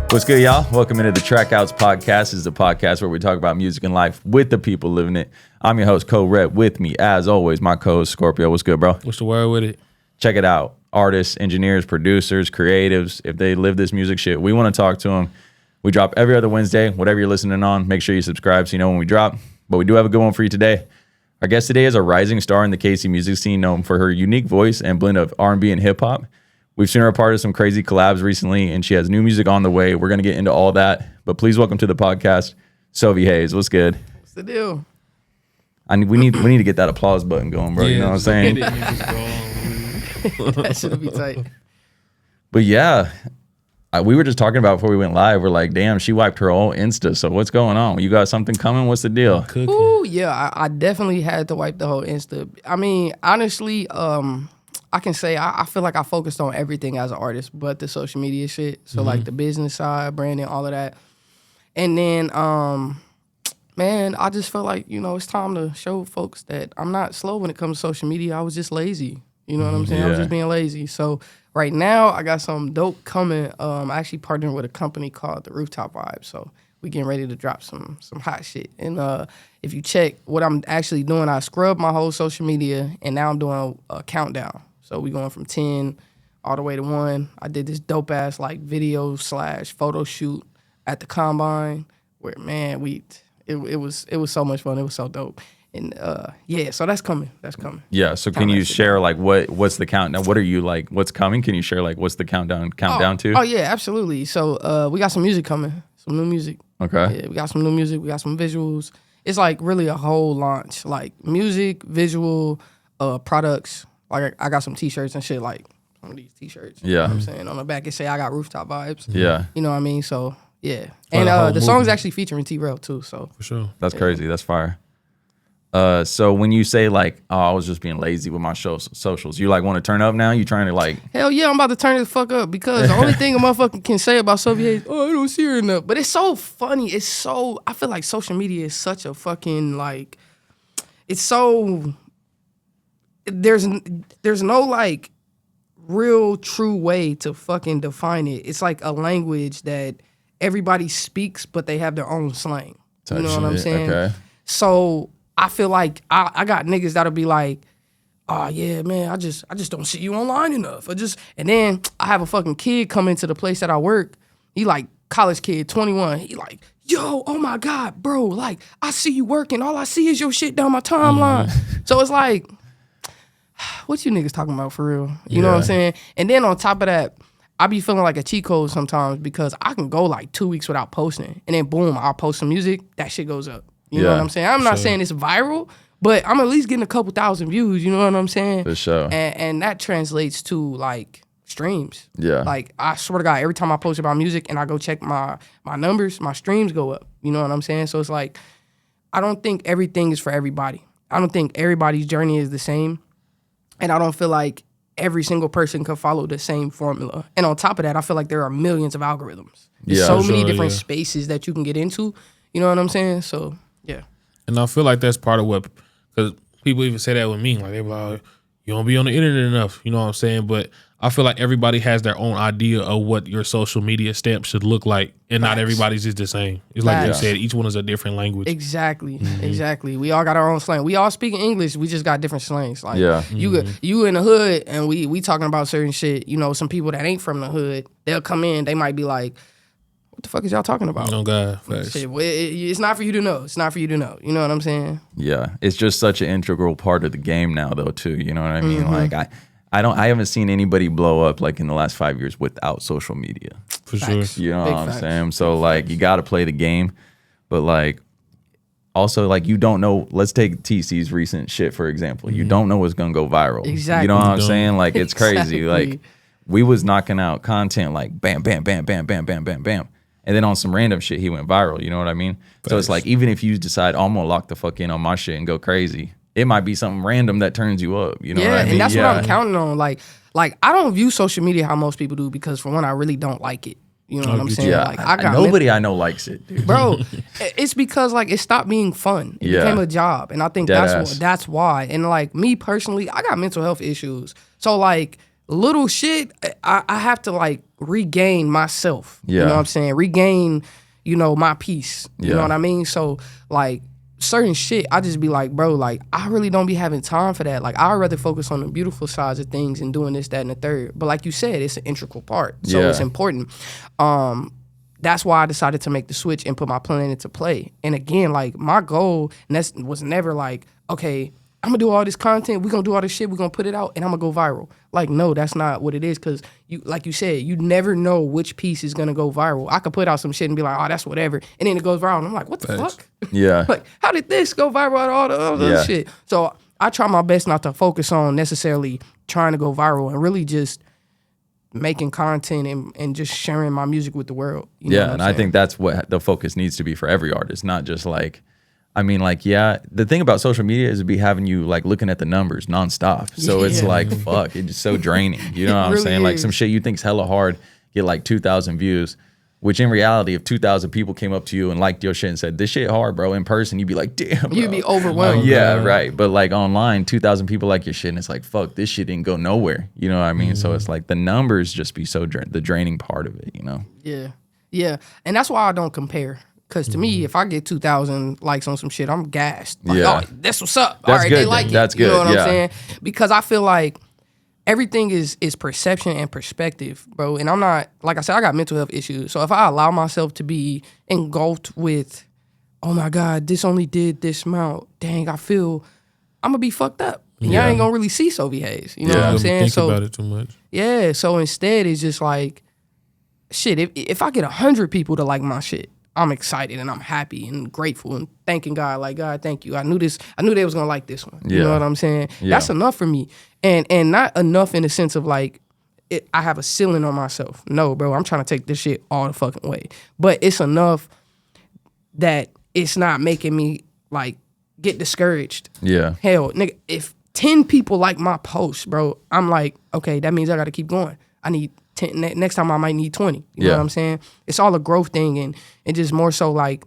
What's good, y'all? Welcome into the TraKCouts podcast. This is a podcast where we talk about music and life with the people living it. I'm your host, Co-Rep. With me, as always, my co-host, Scorpio. What's good, bro? What's the word with it? Check it out. Artists, engineers, producers, creatives, if they live this music shit, we want to talk to them. We drop every other Wednesday. Whatever you're listening on, make sure you subscribe so you know when we drop. But we do have a good one for you today. Our guest today is a rising star in the KC music scene, known for her unique voice and blend of R&B and hip-hop. We've seen her a part of some crazy collabs recently, and she has new music on the way. We're going to get into all that. But please welcome to the podcast, Sovi Haze. What's good? What's the deal? We need to get that applause button going, bro. You know what I'm saying? That should be tight. But yeah, we were just talking about before we went live. We're like, damn, she wiped her whole Insta. So what's going on? You got something coming? What's the deal? Ooh, yeah, I definitely had to wipe the whole Insta. I mean, honestly, I can say I feel like I focused on everything as an artist, but the social media shit. So like the business side, branding, all of that. And then, man, I just felt like, it's time to show folks that I'm not slow when it comes to social media. I was just lazy. You know what I'm saying? I was just being lazy. So right now I got some dope coming. I actually partnered with a company called the Rooftop Vibe. So we getting ready to drop some hot shit. And if you check what I'm actually doing, I scrubbed my whole social media and now I'm doing a countdown. So we going from 10 all the way to 1. I did this dope ass like video / photo shoot at the Combine where, man, it was so much fun. It was so dope. And yeah, so that's coming. Yeah. So can you share like what's the countdown? What are you like? What's coming? Can you share like what's the countdown to? Oh yeah, absolutely. So we got some music coming, some new music. Okay. Yeah, we got some new music. We got some visuals. It's like really a whole launch, like music, visual, products. Like I got some T-shirts and shit, like some of these T-shirts. Yeah. You know what I'm saying? On the back it say I got Rooftop Vibes. Yeah. You know what I mean? So yeah. For And the the song's actually featuring T-Rail too. So For sure. That's crazy. That's fire. So when you say like, oh, I was just being lazy with my socials, you like want to turn up now? You trying to like? hell yeah, I'm about to turn the fuck up because the only thing a motherfucker can say about Sovi Haze, oh, I don't see her enough. But it's so funny. I feel like social media is such a fucking like, it's so, there's no like real true way to fucking define it. It's like a language that everybody speaks, but they have their own slang. You know what I'm saying? Okay. So I feel like I got niggas that'll be like, oh yeah, man, I just don't see you online enough. And then I have a fucking kid come into the place that I work. He like college kid, 21. He like, yo, oh my God, bro, like I see you working. All I see is your shit down my timeline. So it's like, what you niggas talking about for real? You know what I'm saying? And then on top of that, I be feeling like a cheat code sometimes because I can go like 2 weeks without posting. And then boom, I'll post some music, that shit goes up. You know what I'm saying? I'm not saying it's viral, but I'm at least getting a couple thousand views, you know what I'm saying? For sure. And that translates to like streams. Yeah. Like I swear to God, every time I post about music and I go check my numbers, my streams go up. You know what I'm saying? So it's like, I don't think everything is for everybody. I don't think everybody's journey is the same. And I don't feel like every single person can follow the same formula. And on top of that, I feel like there are millions of algorithms. There's so many different spaces that you can get into. You know what I'm saying? So, yeah. And I feel like that's part of what, because people even say that with me. Like, they be like, you don't be on the internet enough. You know what I'm saying? But I feel like everybody has their own idea of what your social media stamp should look like. And not everybody's is the same. It's like you said, each one is a different language. Exactly. Exactly. We all got our own slang. We all speak English. We just got different slangs. Like you in the hood and we talking about certain shit. You know, some people that ain't from the hood, they'll come in, they might be like, what the fuck is y'all talking about? Oh God, facts. Shit, well, it's not for you to know. It's not for you to know. You know what I'm saying? Yeah. It's just such an integral part of the game now though too. You know what I mean? Like I haven't seen anybody blow up like in the last 5 years without social media. For sure. You know what I'm saying? So like you gotta play the game. But like also like you don't know, let's take TC's recent shit for example. You don't know what's gonna go viral. Exactly. You know what I'm saying? Like it's crazy. Like we was knocking out content like bam, bam, bam, bam, bam, bam, bam, bam. And then on some random shit, he went viral. You know what I mean? Facts. So it's like, even if you decide, oh, I'm going to lock the fuck in on my shit and go crazy, it might be something random that turns you up. You know what I mean? And that's what I'm counting on. Like I don't view social media how most people do because, for one, I really don't like it. You know what I'm saying? Yeah, like nobody I know likes it, dude. Bro, it's because like it stopped being fun. It became a job. And I think that's why. And like me personally, I got mental health issues. So like little shit, I have to like regain myself. Yeah. You know what I'm saying? Regain, my peace. You Yeah. know what I mean? So like certain shit, I just be like, bro, like I really don't be having time for that. Like I'd rather focus on the beautiful sides of things and doing this, that, and the third. But like you said, it's an integral part. So Yeah. it's important. That's why I decided to make the switch and put my plan into play. And again, like my goal was never like, okay, I'm gonna do all this content, we're gonna do all this shit, we're gonna put it out, and I'm gonna go viral. Like, no, that's not what it is, because like you said, you never know which piece is gonna go viral. I could put out some shit and be like, oh, that's whatever, and then it goes viral, and I'm like, what the fuck? Yeah. Like, how did this go viral out of all the other shit? So I try my best not to focus on necessarily trying to go viral and really just making content and just sharing my music with the world. You know what I'm and I saying? think that's what the focus needs to be for every artist, not just like, I mean, like, yeah, the thing about social media is to be having you like looking at the numbers nonstop. So it's like, fuck, it's just so draining. You know what I'm really saying? Like is. some shit you think's hella hard, get like 2,000 views, which in reality, if 2,000 people came up to you and liked your shit and said, this shit hard, bro, in person, you'd be like, damn, bro. You'd be overwhelmed. Yeah, right. But like online, 2,000 people like your shit, and it's like, fuck, this shit didn't go nowhere. You know what I mean? So it's like the numbers just be so the draining part of it, you know? Yeah. Yeah. And that's why I don't compare. Because to me, if I get 2,000 likes on some shit, I'm gassed. Like, Yeah. oh, that's what's up. That's All right, good they then. like it. That's You know good, what yeah. I'm saying? Because I feel like everything is perception and perspective, bro. And I'm not, like I said, I got mental health issues. So if I allow myself to be engulfed with, oh my God, this only did this amount, dang, I feel I'm going to be fucked up. And y'all ain't going to really see Sovi Haze. You know what I'm saying? Think So about it too much. yeah, so instead it's just like, shit, if I get 100 people to like my shit, I'm excited and I'm happy and grateful and thanking God, like, God, thank you. I knew they was gonna like this one. You know what I'm saying? Yeah. That's enough for me. And not enough in the sense of like, I have a ceiling on myself. No, bro, I'm trying to take this shit all the fucking way. But it's enough that it's not making me like get discouraged. Yeah. Hell, nigga, if 10 people like my post, bro, I'm like, okay, that means I gotta keep going. I need 10, next time I might need 20. You know what I'm saying? It's all a growth thing, and just more so like,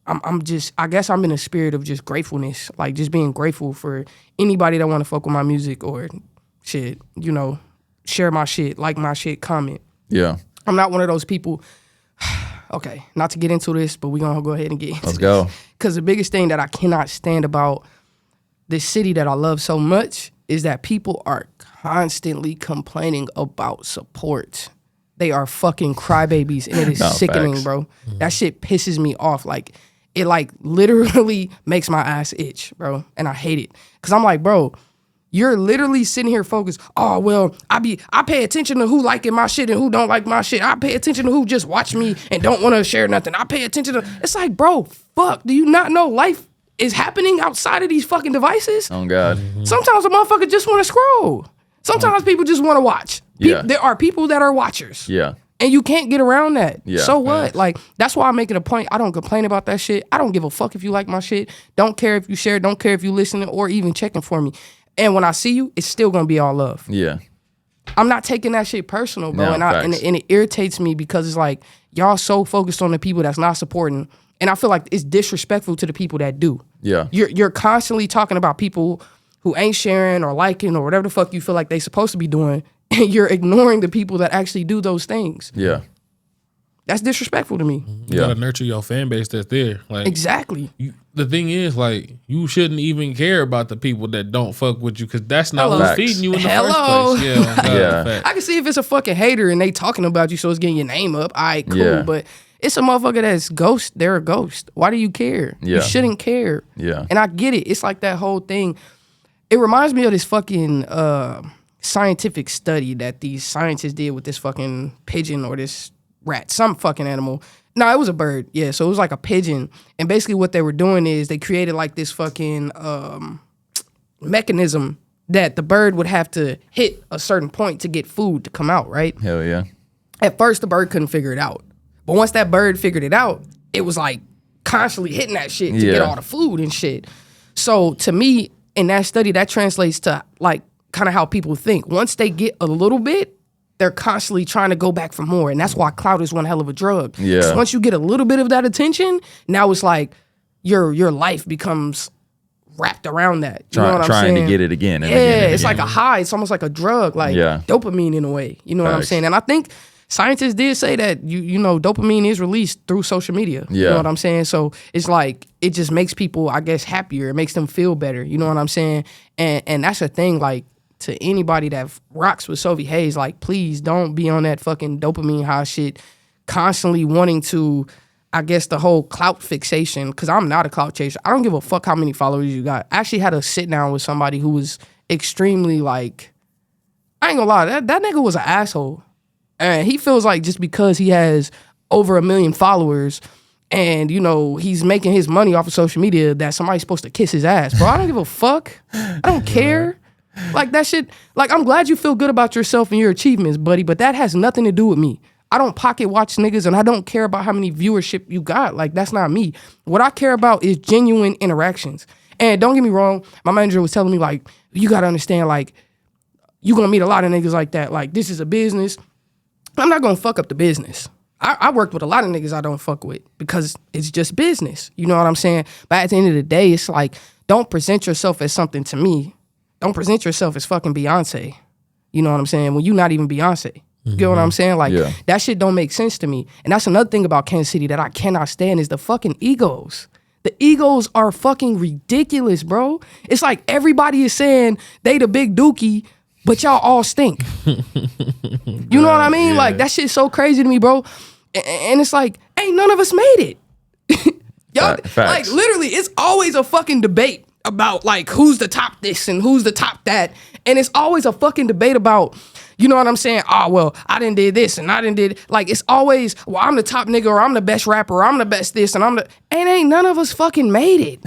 I'm just, I guess I'm in a spirit of just gratefulness, like just being grateful for anybody that want to fuck with my music or shit, share my shit, like my shit, comment. Yeah. I'm not one of those people, okay, not to get into this, but we're gonna go ahead and get into Let's go. Because the biggest thing that I cannot stand about this city that I love so much is that people are constantly complaining about support. They are fucking crybabies, and it is sickening, facts. bro. That shit pisses me off. Like, it like literally makes my ass itch, bro, and I hate it. Cause I'm like, bro, you're literally sitting here focused. Oh well, I pay attention to who liking my shit and who don't like my shit. I pay attention to who just watch me and don't want to share nothing. I pay attention to. It's like, bro, fuck. Do you not know life is happening outside of these fucking devices? Oh God. Sometimes a motherfucker just want to scroll. Sometimes people just want to watch. Yeah. There are people that are watchers. Yeah. And you can't get around that. Yeah. So what? Like, that's why I'm making a point. I don't complain about that shit. I don't give a fuck if you like my shit. Don't care if you share. Don't care if you listen or even checking for me. And when I see you, it's still gonna be all love. Yeah. I'm not taking that shit personal, bro. No, and facts. it irritates me because it's like y'all so focused on the people that's not supporting. And I feel like it's disrespectful to the people that do. Yeah. You're constantly talking about people who ain't sharing or liking or whatever the fuck you feel like they supposed to be doing, and you're ignoring the people that actually do those things. Yeah. That's disrespectful to me. You gotta nurture your fan base that's there. Like Exactly. the thing is, like, you shouldn't even care about the people that don't fuck with you, because that's not Hello. who's feeding you in the Hello. first place. Yeah, God, Yeah. fact. I can see if it's a fucking hater and they talking about you, so it's getting your name up. All right, cool. Yeah. But it's a motherfucker that's ghost. They're a ghost. Why do you care? Yeah. You shouldn't care. Yeah. And I get it. It's like that whole thing. It reminds me of this fucking scientific study that these scientists did with this fucking pigeon or this rat, some fucking animal. No, it was a bird. Yeah, so it was like a pigeon. And basically what they were doing is they created like this fucking mechanism that the bird would have to hit a certain point to get food to come out, right? Hell yeah. At first, the bird couldn't figure it out. But once that bird figured it out, it was like constantly hitting that shit to get Yeah. all the food and shit. So to me, in that study, that translates to like kind of how people think. Once they get a little bit, they're constantly trying to go back for more. And that's why clout is one hell of a drug. Yeah. 'Cause once you get a little bit of that attention, now it's like your life becomes wrapped around that. You know what I'm trying saying? to get it again. And yeah, again and it's again. like a high. It's almost like a drug, like dopamine in a way. You know what I'm Facts. saying? And I think scientists did say that you know dopamine is released through social media. Yeah. You know what I'm saying? So it's like it just makes people, I guess, happier. It makes them feel better. You know what I'm saying? And that's a thing. Like to anybody that rocks with Sovi Haze, like please don't be on that fucking dopamine high shit, constantly wanting to. I guess the whole clout fixation, because I'm not a clout chaser. I don't give a fuck how many followers you got. I actually had a sit down with somebody who was extremely like, I ain't gonna lie, that nigga was an asshole. And he feels like just because he has over 1 million followers and, you know, he's making his money off of social media that somebody's supposed to kiss his ass. Bro, I don't give a fuck. I don't care. Like that shit, like I'm glad you feel good about yourself and your achievements, buddy, but that has nothing to do with me. I don't pocket watch niggas and I don't care about how many viewership you got. Like, that's not me. What I care about is genuine interactions. And don't get me wrong, my manager was telling me, like, you got to understand, like, you going to meet a lot of niggas like that. Like, this is a business. I'm not going to fuck up the business. I worked with a lot of niggas I don't fuck with because it's just business. You know what I'm saying? But at the end of the day, it's like, don't present yourself as something to me. Don't present yourself as fucking Beyonce. You know what I'm saying? When you're not even Beyonce. You get what I'm saying? Like, that shit don't make sense to me. And that's another thing about Kansas City that I cannot stand is the fucking egos. The egos are fucking ridiculous, bro. It's like everybody is saying they the big dookie, but y'all all stink. You know what I mean? Like, that shit's so crazy to me, bro. And it's like, ain't none of us made it. Y'all, like, literally, it's always a fucking debate about, like, who's the top this and who's the top that. And it's always a fucking debate about, you know what I'm saying? Oh, well, I done did this and I done did, like, it's always, well, I'm the top nigga or I'm the best rapper or I'm the best this and ain't none of us fucking made it.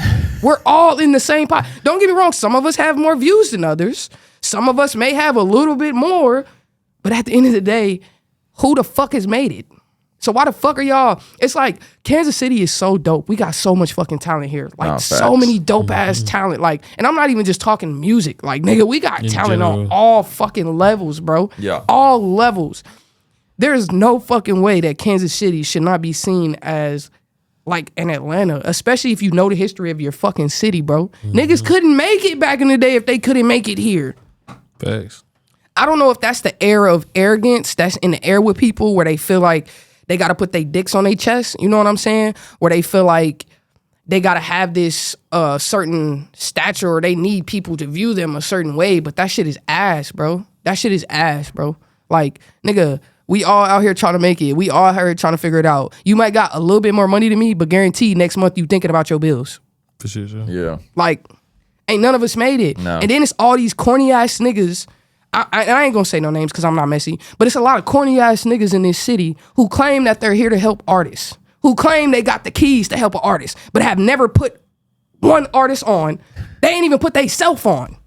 We're all in the same pot. Don't get me wrong, some of us have more views than others. Some of us may have a little bit more, but at the end of the day, who the fuck has made it? So why the fuck are y'all? It's like Kansas City is so dope. We got so much fucking talent here. Like so many dope ass talent. Like, and I'm not even just talking music. Like, nigga, we got talent on all fucking levels, bro. Yeah. All levels. There's no fucking way that Kansas City should not be seen as like an Atlanta, especially if you know the history of your fucking city, bro. Niggas couldn't make it back in the day if they couldn't make it here. Thanks. I don't know if that's the air of arrogance that's in the air with people where they feel like they got to put their dicks on their chest, you know what I'm saying? Where they feel like they got to have this certain stature or they need people to view them a certain way, but that shit is ass, bro. That shit is ass, bro. Like, nigga, we all out here trying to make it. We all out here trying to figure it out. You might got a little bit more money than me, but guaranteed next month you thinking about your bills. For sure. Yeah. Like, ain't none of us made it. No. And then it's all these corny ass niggas. I ain't gonna say no names because I'm not messy, but it's a lot of corny ass niggas in this city who claim that they're here to help artists, who claim they got the keys to help an artist, but have never put one artist on. They ain't even put they self on.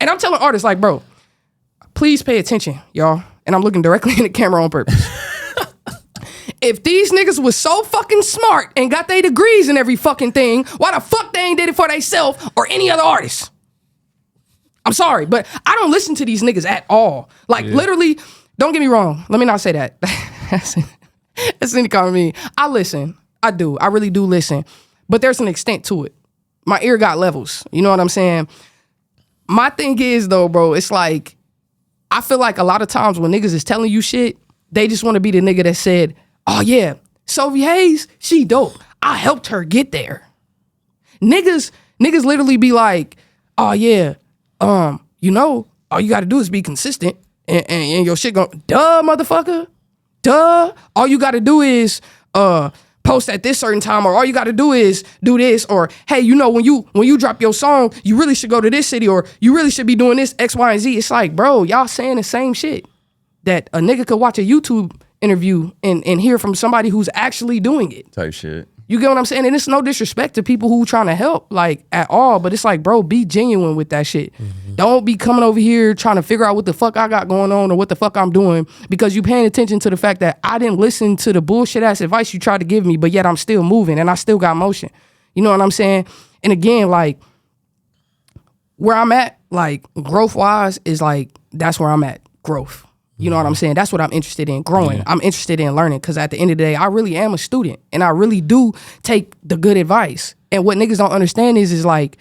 And I'm telling artists like, bro, please pay attention, y'all. And I'm looking directly in the camera on purpose. If these niggas was so fucking smart and got their degrees and every fucking thing, why the fuck they ain't did it for they self or any other artist? I'm sorry, but I don't listen to these niggas at all. Like, literally, don't get me wrong. Let me not say that. That's any comment me. I listen. I do. I really do listen. But there's an extent to it. My ear got levels. You know what I'm saying? My thing is, though, bro, it's like, I feel like a lot of times when niggas is telling you shit, they just want to be the nigga that said, oh, yeah, Sovi Haze, she dope. I helped her get there. Niggas literally be like, oh, yeah, you know, all you gotta do is be consistent and your shit duh, motherfucker. Duh. All you gotta do is post at this certain time, or all you gotta do is do this, or hey, you know, when you drop your song, you really should go to this city, or you really should be doing this X, Y, and Z. It's like, bro, y'all saying the same shit that a nigga could watch a YouTube interview and hear from somebody who's actually doing it. Type shit. You get what I'm saying? And it's no disrespect to people who trying to help, like, at all. But it's like, bro, be genuine with that shit. Don't be coming over here trying to figure out what the fuck I got going on or what the fuck I'm doing because you paying attention to the fact that I didn't listen to the bullshit ass advice you tried to give me, but yet I'm still moving and I still got motion. You know what I'm saying? And again, like, where I'm at, like, growth-wise is like, that's where I'm at, growth. You know what I'm saying? That's what I'm interested in, growing. Yeah. I'm interested in learning because at the end of the day, I really am a student and I really do take the good advice. And what niggas don't understand is like,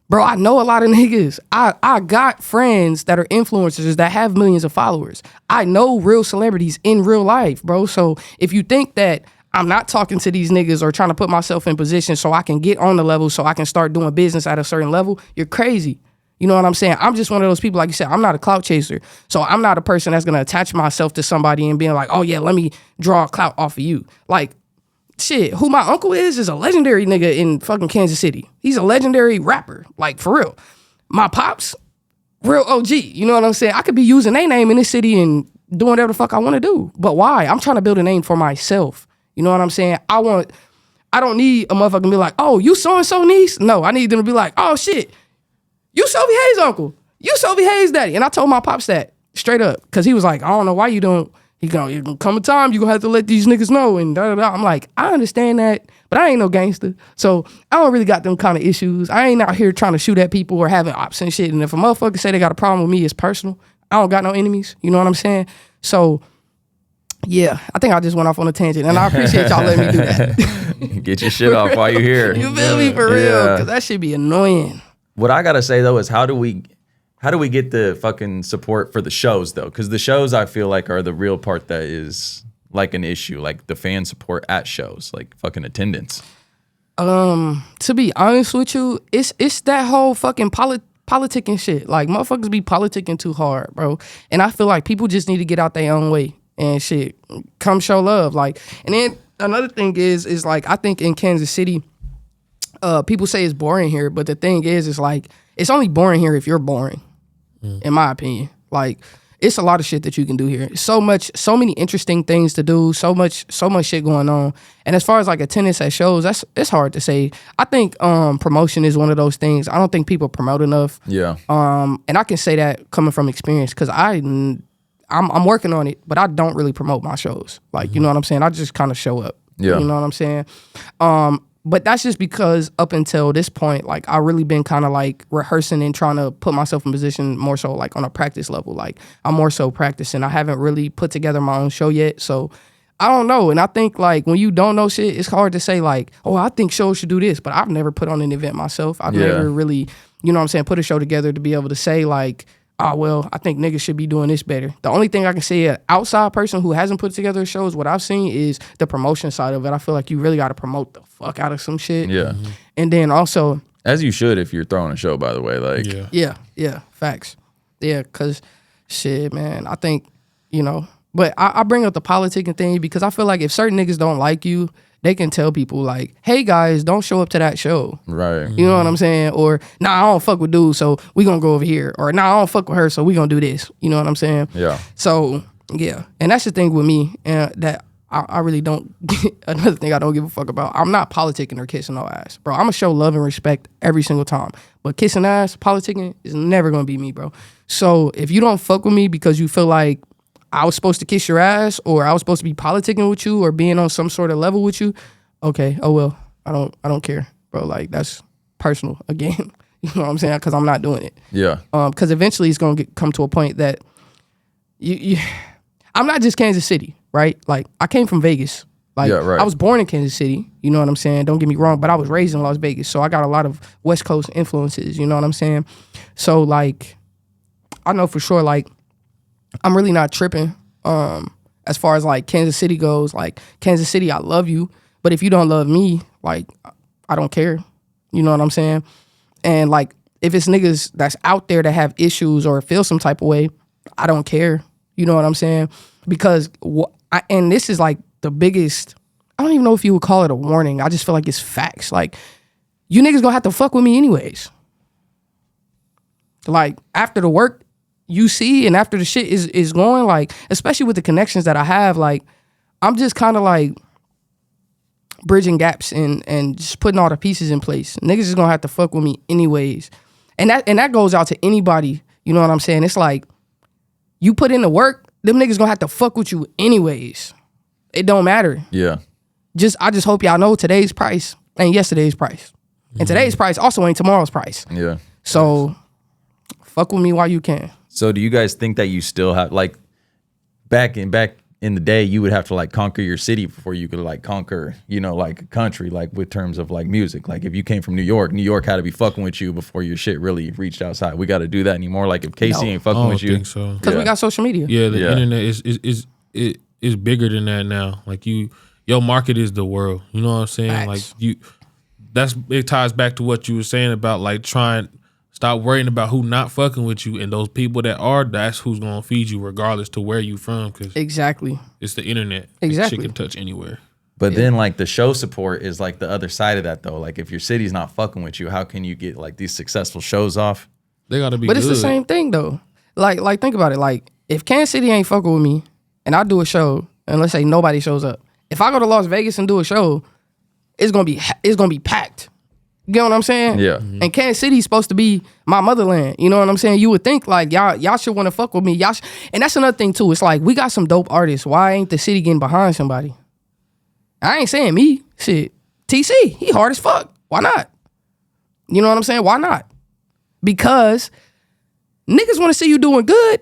bro, I know a lot of niggas. I got friends that are influencers that have millions of followers. I know real celebrities in real life, bro. So if you think that I'm not talking to these niggas or trying to put myself in position so I can get on the level so I can start doing business at a certain level, you're crazy. You know what I'm saying? I'm just one of those people, like you said, I'm not a clout chaser. So I'm not a person that's going to attach myself to somebody and being like, oh yeah, let me draw a clout off of you. Like, shit, who my uncle is a legendary nigga in fucking Kansas City. He's a legendary rapper, like for real. My pops, real OG. You know what I'm saying? I could be using their name in this city and doing whatever the fuck I want to do. But why? I'm trying to build a name for myself. You know what I'm saying? I don't need a motherfucker to be like, oh, you so-and-so niece? No, I need them to be like, oh shit, you Sovi Haze uncle. You Sovi Haze daddy. And I told my pops that straight up. Cause he was like, I don't know why you don't. He gonna come a time you gonna have to let these niggas know and da da da. I'm like, I understand that, but I ain't no gangster. So I don't really got them kind of issues. I ain't out here trying to shoot at people or having ops and shit. And if a motherfucker say they got a problem with me, it's personal. I don't got no enemies. You know what I'm saying? So yeah, I think I just went off on a tangent, and I appreciate y'all letting me do that. Get your shit off while you're here. You feel me? For real? Because that shit be annoying. What I gotta say though is how do we get the fucking support for the shows though? Because the shows I feel like are the real part that is like an issue, like the fan support at shows, like fucking attendance. To be honest with you, it's that whole fucking politicking shit. Like motherfuckers be politicking too hard, bro. And I feel like people just need to get out their own way and shit. Come show love, like. And then another thing is like I think in Kansas City, people say it's boring here, but the thing is like it's only boring here if you're boring. In my opinion, like it's a lot of shit that you can do here. So many interesting things to do. So much shit going on. And as far as like attendance at shows, it's hard to say. I think promotion is one of those things. I don't think people promote enough. Yeah. And I can say that coming from experience because I'm working on it, but I don't really promote my shows. Like you know what I'm saying. I just kind of show up. Yeah. You know what I'm saying. But that's just because up until this point, like I really been kind of like rehearsing and trying to put myself in position more so like on a practice level. Like I'm more so practicing. I haven't really put together my own show yet. So I don't know. And I think like when you don't know shit, it's hard to say like, oh, I think shows should do this. But I've never put on an event myself. I've never really, you know what I'm saying, put a show together to be able to say like, oh, well, I think niggas should be doing this better. The only thing I can say an outside person who hasn't put together a show is what I've seen is the promotion side of it. I feel like you really got to promote the fuck out of some shit. Yeah. And then also... As you should if you're throwing a show, by the way. Like. Yeah. Facts. Yeah, because shit, man, I think, you know... But I bring up the politicking thing because I feel like if certain niggas don't like you, they can tell people like, hey guys, don't show up to that show. Right. You know what I'm saying? Or, nah, I don't fuck with dude, so we gonna go over here. Or, nah, I don't fuck with her, so we gonna do this. You know what I'm saying? Yeah. So, yeah. And that's the thing with me, that I really don't, another thing I don't give a fuck about. I'm not politicking or kissing no ass. Bro, I'm gonna show love and respect every single time. But kissing ass, politicking is never gonna be me, bro. So, if you don't fuck with me because you feel like I was supposed to kiss your ass or I was supposed to be politicking with you or being on some sort of level with you, okay, oh well, I don't care, bro. Like that's personal again. You know what I'm saying? Because I'm not doing it. Yeah. Because eventually it's gonna come to a point that I'm not just Kansas City, right? Like I came from Vegas. Like yeah, right. I was born in Kansas City. You know what I'm saying? Don't get me wrong, but I was raised in Las Vegas, so I got a lot of West Coast influences. You know what I'm saying? So like, I know for sure, like. I'm really not tripping as far as like Kansas City goes. Like Kansas City, I love you, but if you don't love me, like I don't care. You know what I'm saying? And like if it's niggas that's out there that have issues or feel some type of way, I don't care. You know what I'm saying? Because and this is like the biggest. I don't even know if you would call it a warning. I just feel like it's facts. Like you niggas gonna have to fuck with me anyways. Like after the work you see and after the shit is going, like, especially with the connections that I have, like, I'm just kind of like bridging gaps and just putting all the pieces in place. Niggas is gonna have to fuck with me anyways. And that goes out to anybody, you know what I'm saying? It's like, you put in the work, them niggas gonna have to fuck with you anyways. It don't matter. Yeah. I just hope y'all know today's price ain't yesterday's price. And today's price also ain't tomorrow's price. Yeah. So, fuck with me while you can. So do you guys think that you still have, like, back in the day, you would have to like conquer your city before you could like conquer, you know, like a country, like with terms of like music. Like if you came from New York had to be fucking with you before your shit really reached outside. We got to do that anymore. Like if Casey ain't fucking with you, because we got social media. Yeah, the internet is bigger than that now. Like your market is the world. You know what I'm saying? Facts. Like it ties back to what you were saying about like stop worrying about who not fucking with you, and those people that are, that's who's gonna feed you regardless to where you from. Cause exactly, it's the internet. Exactly, shit can touch anywhere. But then like the show support is like the other side of that though. Like if your city's not fucking with you, how can you get like these successful shows off? They gotta be. But good. It's the same thing though. Like think about it. Like if Kansas City ain't fucking with me, and I do a show, and let's say nobody shows up. If I go to Las Vegas and do a show, it's gonna be packed. You know what I'm saying? Yeah. Mm-hmm. And Kansas City's supposed to be my motherland. You know what I'm saying? You would think like y'all should want to fuck with me. And that's another thing too. It's like we got some dope artists. Why ain't the city getting behind somebody? I ain't saying me. Shit. TC, he hard as fuck. Why not? You know what I'm saying? Why not? Because niggas want to see you doing good,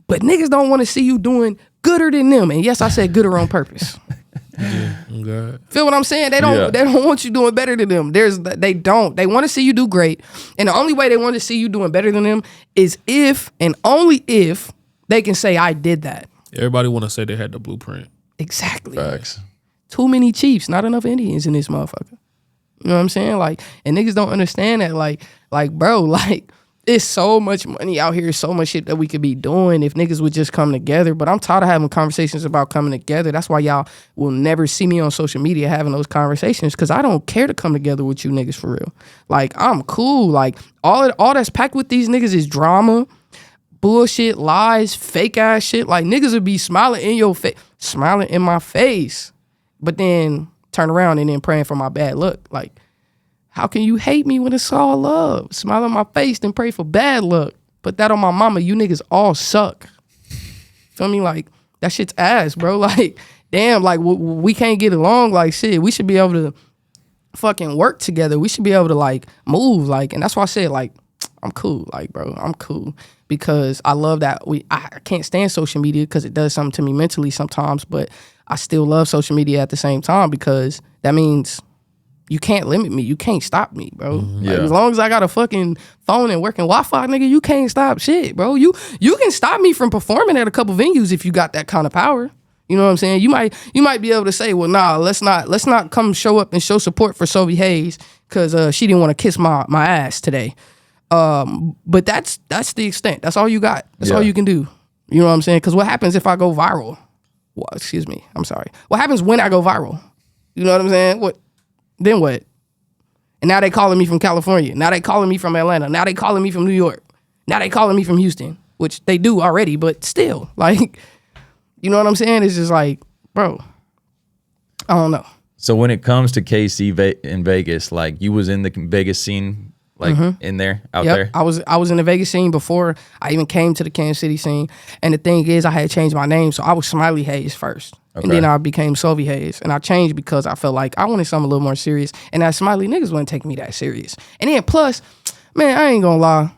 but niggas don't want to see you doing gooder than them. And yes, I said gooder on purpose. God. Feel what I'm saying? They don't want you doing better than them. They don't. They want to see you do great. And the only way they want to see you doing better than them is if and only if they can say I did that. Everybody want to say they had the blueprint. Exactly. Facts. Too many Chiefs, not enough Indians in this motherfucker. You know what I'm saying? Like, and niggas don't understand that. Like, bro, like, it's so much money out here, so much shit that we could be doing if niggas would just come together. But I'm tired of having conversations about coming together. That's why y'all will never see me on social media having those conversations, because I don't care to come together with you niggas for real. Like, I'm cool. Like, all that's packed with these niggas is drama, bullshit, lies, fake ass shit. Like, niggas would be smiling in your face, smiling in my face, but then turn around and then praying for my bad luck. Like, how can you hate me when it's all love? Smile on my face, then pray for bad luck. Put that on my mama. You niggas all suck. Feel me? Like, that shit's ass, bro. Like, damn, like, we can't get along. Like, shit, we should be able to fucking work together. We should be able to, like, move. Like, and that's why I said, like, I'm cool. Like, bro, I'm cool. Because I love that I can't stand social media because it does something to me mentally sometimes, but I still love social media at the same time, because that means you can't limit me. You can't stop me, bro. Yeah. Like, as long as I got a fucking phone and working Wi-Fi, nigga, you can't stop shit, bro. You can stop me from performing at a couple venues if you got that kind of power. You know what I'm saying? You might be able to say, well, nah, let's not come show up and show support for Sovi Haze because she didn't want to kiss my ass today. But that's the extent. That's all you got. That's all you can do. You know what I'm saying? Because what happens if I go viral? Well, excuse me. I'm sorry. What happens when I go viral? You know what I'm saying? Then what? And now they calling me from California. Now they calling me from Atlanta. Now they calling me from New York. Now they calling me from Houston, which they do already, but still, like, you know what I'm saying? It's just like, bro, I don't know. So when it comes to KC in Vegas, like you was in the Vegas scene, like in there, out there? I was in the Vegas scene before I even came to the Kansas City scene. And the thing is, I had changed my name, so I was Smiley Haze first. Okay. And then I became Sovi Haze. And I changed because I felt like I wanted something a little more serious. And that Smiley niggas wouldn't take me that serious. And then plus, man, I ain't gonna lie,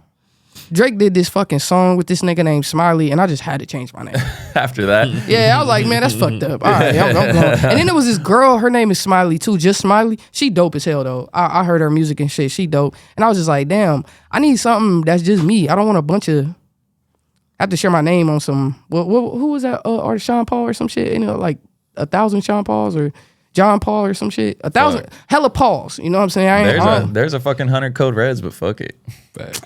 Drake did this fucking song with this nigga named Smiley, and I just had to change my name. After that? Yeah, I was like, man, that's fucked up. All right, I'm going. And then there was this girl, her name is Smiley too, just Smiley. She dope as hell though. I heard her music and shit. She dope. And I was just like, damn, I need something that's just me. I don't want a bunch of, I have to share my name on some, who was that artist, Sean Paul or some shit? You know, like 1,000 Sean Pauls or John Paul or some shit. 1,000, hella Pauls. You know what I'm saying? There's a fucking 100 code reds, but fuck it.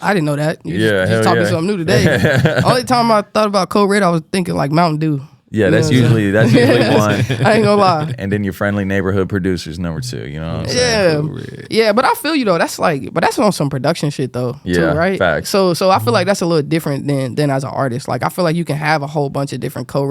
I didn't know that. You Yeah, just taught me something new today. Only time I thought about Code Red, I was thinking like Mountain Dew. Yeah, You that's know what I'm usually one. I ain't gonna lie. And then your friendly neighborhood producers number 2. You know what I'm saying? Yeah, but I feel you though. That's like, but that's on some production shit though. Yeah, too, right. Facts. So I feel like that's a little different than as an artist. Like I feel like you can have a whole bunch of different Code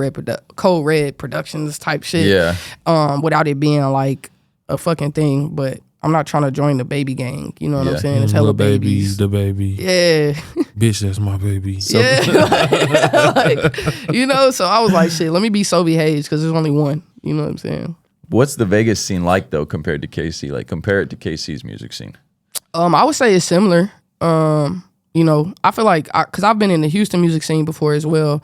Red productions type shit. Yeah. Without it being like a fucking thing, but I'm not trying to join the baby gang. You know what I'm saying? It's hella babies. The baby. Yeah. Bitch, that's my baby. Yeah. like, you know, so I was like, shit, let me be Sovi Haze because there's only one. You know what I'm saying? What's the Vegas scene like though compared to KC? Like compare it to KC's music scene. I would say it's similar. You know, I feel like because I've been in the Houston music scene before as well.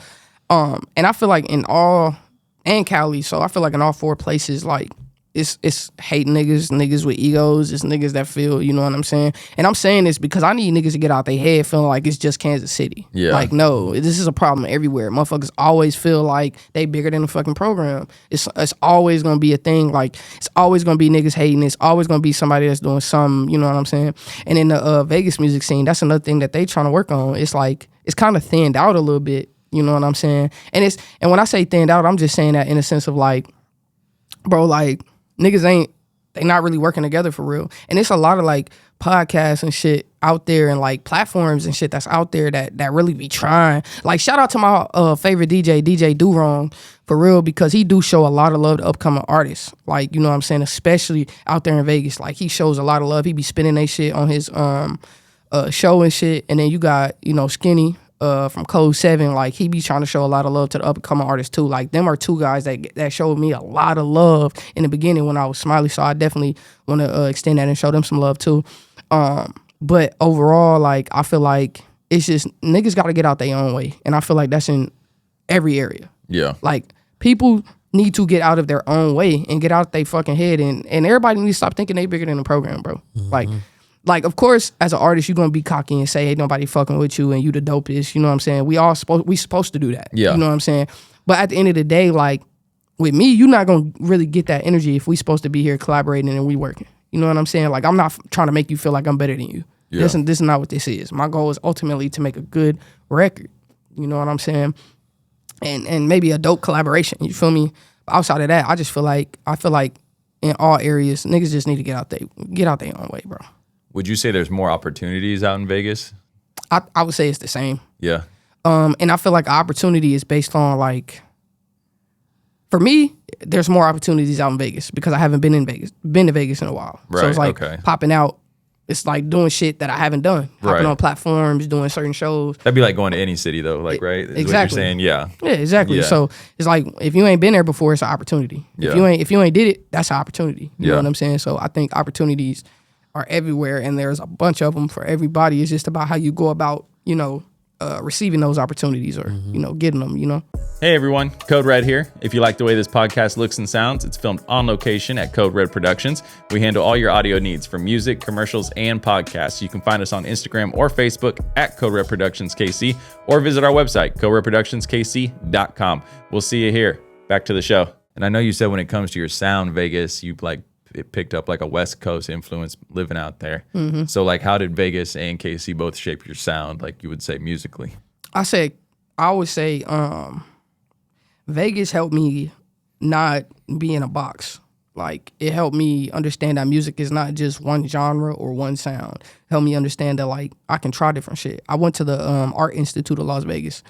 And I feel like and Cali, so I feel like in all 4 places, like, it's hate niggas with egos, it's niggas that feel, you know what I'm saying? And I'm saying this because I need niggas to get out their head feeling like it's just Kansas City. Yeah. Like, no, this is a problem everywhere. Motherfuckers always feel like they bigger than the fucking program. It's always gonna be a thing. Like, it's always gonna be niggas hating. It's always gonna be somebody that's doing something, you know what I'm saying? And in the Vegas music scene, that's another thing that they trying to work on. It's like, it's kind of thinned out a little bit, you know what I'm saying? And when I say thinned out, I'm just saying that in a sense of like, bro, like, niggas they not really working together for real. And it's a lot of like podcasts and shit out there and like platforms and shit that's out there that really be trying. Like, shout out to my favorite DJ Do Wrong, for real, because he do show a lot of love to upcoming artists. Like, you know what I'm saying? Especially out there in Vegas. Like, he shows a lot of love. He be spinning they shit on his show and shit. And then you got, you know, Skinny from Code 7, like, he be trying to show a lot of love to the up-and-coming artists too. Like, them are 2 guys that showed me a lot of love in the beginning when I was Smiley, so I definitely want to extend that and show them some love too. But overall, like, I feel like it's just niggas got to get out their own way, and I feel like that's in every area. Yeah. Like, people need to get out of their own way and get out their fucking head, and everybody needs to stop thinking they bigger than the program, bro. Mm-hmm. Like, of course, as an artist, you're going to be cocky and say, ain't nobody fucking with you and you the dopest, you know what I'm saying? We supposed to do that, yeah. You know what I'm saying? But at the end of the day, like, with me, you're not going to really get that energy if we supposed to be here collaborating and we working. You know what I'm saying? Like, I'm not trying to make you feel like I'm better than you. Yeah. This is not what this is. My goal is ultimately to make a good record. You know what I'm saying? And maybe a dope collaboration, you feel me? Outside of that, I feel like in all areas, niggas just need to get out their own way, bro. Would you say there's more opportunities out in Vegas? I would say it's the same. Yeah. And I feel like opportunity is based on, like, for me, there's more opportunities out in Vegas because I haven't been to Vegas in a while. Right, so it's like popping out. It's like doing shit that I haven't done. Hopping on platforms, doing certain shows. That'd be like going to any city though, like, right? Is exactly. What you're saying, yeah. Yeah, exactly. Yeah. So it's like, if you ain't been there before, it's an opportunity. Yeah. If you ain't did it, that's an opportunity. You know what I'm saying? So I think opportunities are everywhere, and there's a bunch of them for everybody. It's just about how you go about, you know, receiving those opportunities or, you know, getting them, you know. Hey everyone, Code Red here. If you like the way this podcast looks and sounds, it's filmed on location at Code Red Productions. We handle all your audio needs for music, commercials, and podcasts. You can find us on Instagram or Facebook at Code Red Productions KC, or visit our website, coderedproductionskc.com. We'll see you here. Back to the show. And I know you said when it comes to your sound, Vegas, you like it picked up like a West Coast influence living out there. Mm-hmm. So like, how did Vegas and KC both shape your sound, like you would say musically? I would say Vegas helped me not be in a box. Like, it helped me understand that music is not just one genre or one sound. It helped me understand that, like, I can try different shit. I went to the Art Institute of Las Vegas.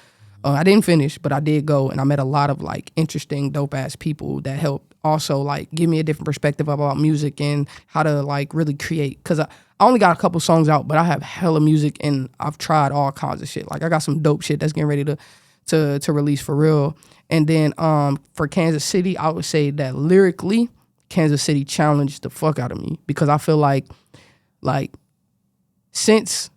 I didn't finish, but I did go, and I met a lot of, like, interesting, dope-ass people that helped also, like, give me a different perspective about music and how to, like, really create. Because I only got a couple songs out, but I have hella music, and I've tried all kinds of shit. Like, I got some dope shit that's getting ready to release for real. And then for Kansas City, I would say that lyrically, Kansas City challenged the fuck out of me, because I feel like since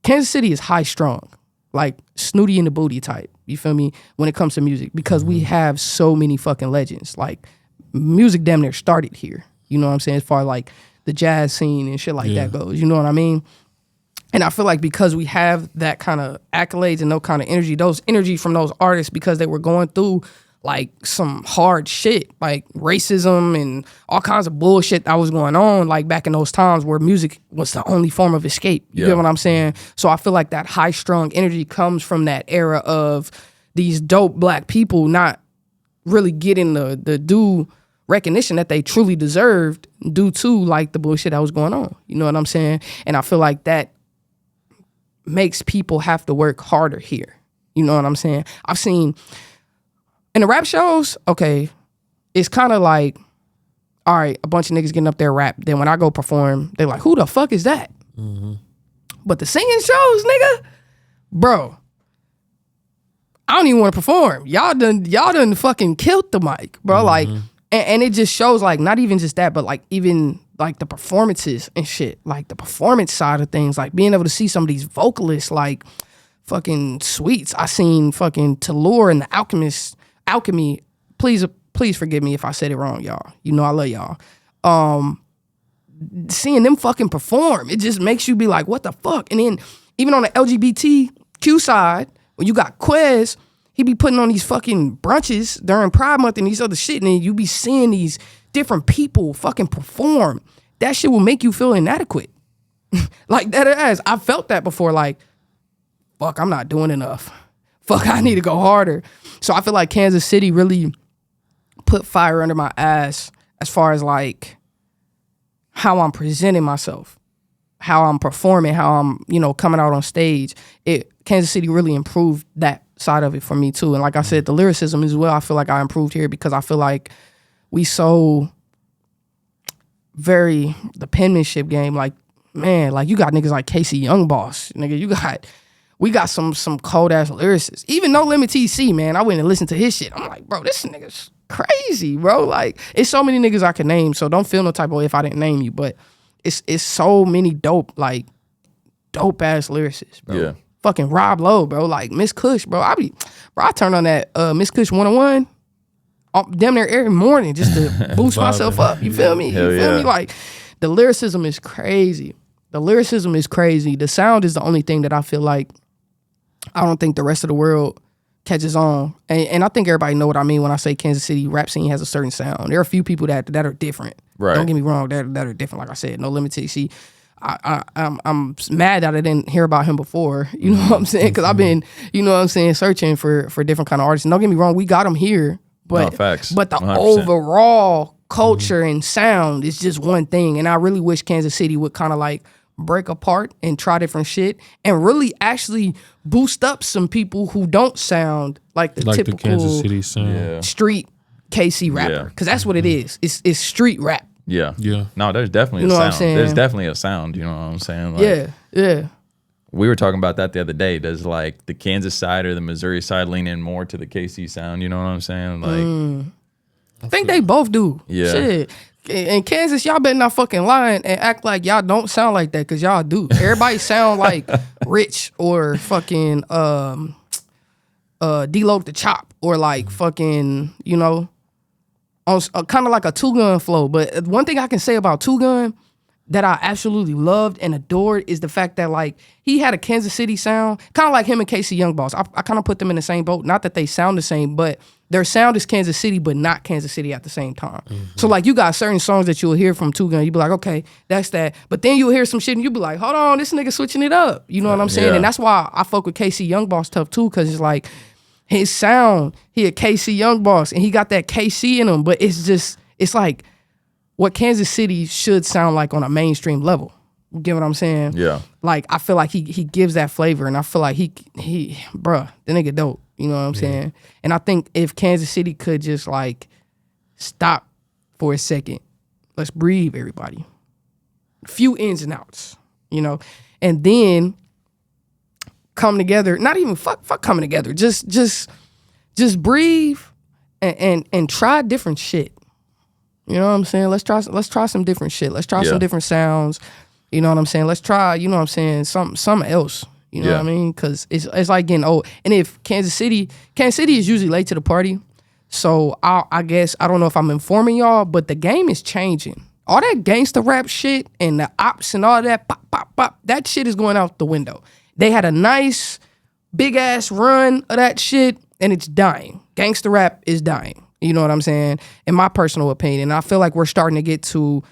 Kansas City is high strung, like Snooty in the Booty type, you feel me, when it comes to music, because we have so many fucking legends. Like, music damn near started here, you know what I'm saying, as far as like the jazz scene and shit like that goes, you know what I mean? And I feel like because we have that kind of accolades and no kind of energy from those artists, because they were going through like some hard shit, like racism and all kinds of bullshit that was going on, like back in those times where music was the only form of escape. You get what I'm saying? So I feel like that high strung energy comes from that era of these dope black people not really getting the due recognition that they truly deserved due to like the bullshit that was going on. You know what I'm saying? And I feel like that makes people have to work harder here. You know what I'm saying? I've seen in the rap shows, okay, it's kind of like, all right, a bunch of niggas getting up there rap. Then when I go perform, they're like, who the fuck is that? Mm-hmm. But the singing shows, nigga, bro, I don't even want to perform. Y'all done fucking killed the mic, bro. Mm-hmm. Like, and it just shows, like, not even just that, but like even like the performances and shit, like the performance side of things, like being able to see some of these vocalists, like fucking Sweets. I seen fucking Talor and the Alchemy. Please forgive me if I said it wrong, y'all. You know I love y'all. Seeing them fucking perform, it just makes you be like, what the fuck? And then even on the LGBTQ side, when you got Quez, he be putting on these fucking brunches during Pride Month and these other shit, and then you be seeing these different people fucking perform. That shit will make you feel inadequate. Like that ass. I felt that before, like, fuck, I'm not doing enough. Fuck, I need to go harder. So I feel like Kansas City really put fire under my ass as far as like how I'm presenting myself, how I'm performing, how I'm, coming out on stage. Kansas City really improved that side of it for me too. And like I said, the lyricism as well, I feel like I improved here because I feel like we the penmanship game, like, man, like you got niggas like Casey Young Boss, nigga, we got some cold ass lyricists. Even No Limit TC, man, I went and listened to his shit. I'm like, bro, this nigga's crazy, bro. Like, it's so many niggas I can name, so don't feel no type of way if I didn't name you, but it's so many dope ass lyricists, bro. Yeah. Fucking Rob Lowe, bro. Like Miss Kush, bro. I turn on that Miss Kush 101 damn near every morning just to boost myself up. You feel me? You feel me? Like, the lyricism is crazy. The sound is the only thing that I feel like I don't think the rest of the world catches on. And I think everybody know what I mean when I say Kansas City rap scene has a certain sound. There are a few people that are different. Right. Don't get me wrong, that are different. Like I said, No Limit TC. I'm mad that I didn't hear about him before. You know what I'm saying? Because I've been, searching for different kind of artists. And don't get me wrong, we got him here. But facts. But the 100%. overall culture and sound is just one thing. And I really wish Kansas City would kind of like break apart and try different shit and really actually boost up some people who don't sound like the typical Kansas City sound. Street KC rapper. Because that's what it is. It's street rap. Yeah. No, there's definitely a sound. There's definitely a sound, you know what I'm saying? Like, yeah. We were talking about that the other day. Does like the Kansas side or the Missouri side lean in more to the KC sound? You know what I'm saying? Like, I think they both do. Yeah. Shit. In Kansas, y'all better not fucking lie and act like y'all don't sound like that, because y'all do. Everybody sound like Rich or fucking D-Loc the Chop or like fucking, on kind of like a Two Gun flow. But one thing I can say about Two Gun that I absolutely loved and adored is the fact that like he had a Kansas City sound, kind of like him and Casey Young Boss. I kind of put them in the same boat. Not that they sound the same, but their sound is Kansas City, but not Kansas City at the same time. Mm-hmm. So like you got certain songs that you'll hear from Two Gun, you be like, okay, that's that. But then you'll hear some shit and you be like, hold on, this nigga switching it up. You know what I'm saying? And that's why I fuck with Casey Young Boss tough too, because it's like his sound, he a KC Young Boss and he got that KC in him, but it's like what Kansas City should sound like on a mainstream level. You get what I'm saying? Yeah. Like, I feel like he gives that flavor, and I feel like he bruh, the nigga dope. You know what I'm saying? And I think if Kansas City could just like stop for a second, let's breathe, everybody. Few ins and outs, and then come together. Not even fuck coming together. Just breathe and try different shit. You know what I'm saying? Let's try some different shit. Let's try some different sounds. You know what I'm saying? Let's try, something else. You know what I mean? Because it's like getting old. And if Kansas City is usually late to the party. So I guess, I don't know if I'm informing y'all, but the game is changing. All that gangster rap shit and the ops and all that, pop, pop, pop, that shit is going out the window. They had a nice, big-ass run of that shit, and it's dying. Gangster rap is dying. You know what I'm saying? In my personal opinion. And I feel like we're starting to get to,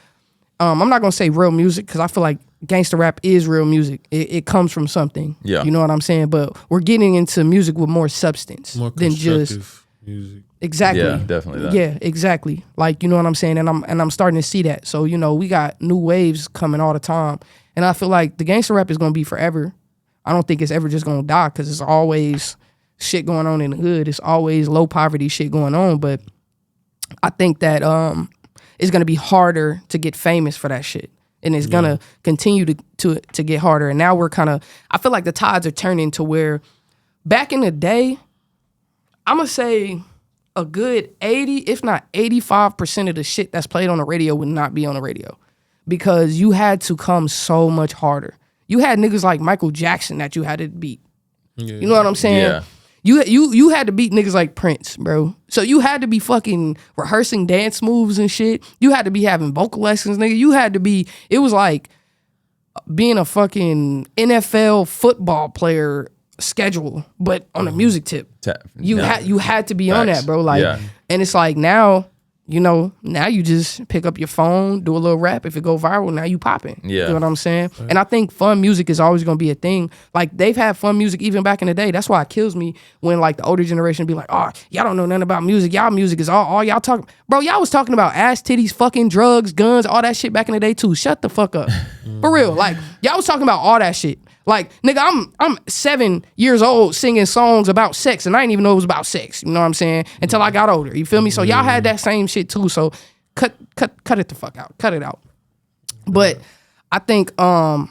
I'm not going to say real music, because I feel like gangster rap is real music. It comes from something. Yeah. You know what I'm saying? But we're getting into music with more substance than just music. Exactly. Yeah, definitely that. Yeah, exactly. Like, you know what I'm saying? And I'm starting to see that. So, we got new waves coming all the time. And I feel like the gangster rap is going to be forever. I don't think it's ever just going to die, because it's always shit going on in the hood. It's always low poverty shit going on. But I think that it's going to be harder to get famous for that shit. And it's going to continue to get harder. And now we're I feel like the tides are turning to where back in the day, I'm going to say a good 80, if not 85% of the shit that's played on the radio would not be on the radio, because you had to come so much harder. You had niggas like Michael Jackson that you had to beat. Yeah. You know what I'm saying? Yeah. You had to beat niggas like Prince, bro. So you had to be fucking rehearsing dance moves and shit. You had to be having vocal lessons, nigga. You had to be, it was like being a fucking NFL football player schedule, but on a music tip. You had to be on that, bro. Like, and it's like now, you know, now you just pick up your phone, do a little rap. If it go viral, now you popping. Yeah. You know what I'm saying? Right. And I think fun music is always going to be a thing. Like, they've had fun music even back in the day. That's why it kills me when, like, the older generation be like, oh, y'all don't know nothing about music. Y'all music is all y'all talking. Bro, y'all was talking about ass, titties, fucking drugs, guns, all that shit back in the day, too. Shut the fuck up. For real. Like, y'all was talking about all that shit. Like, nigga, I'm 7 years old singing songs about sex, and I didn't even know it was about sex. You know what I'm saying? Until I got older. You feel me? So y'all had that same shit too. So cut it the fuck out. Cut it out. But I think fun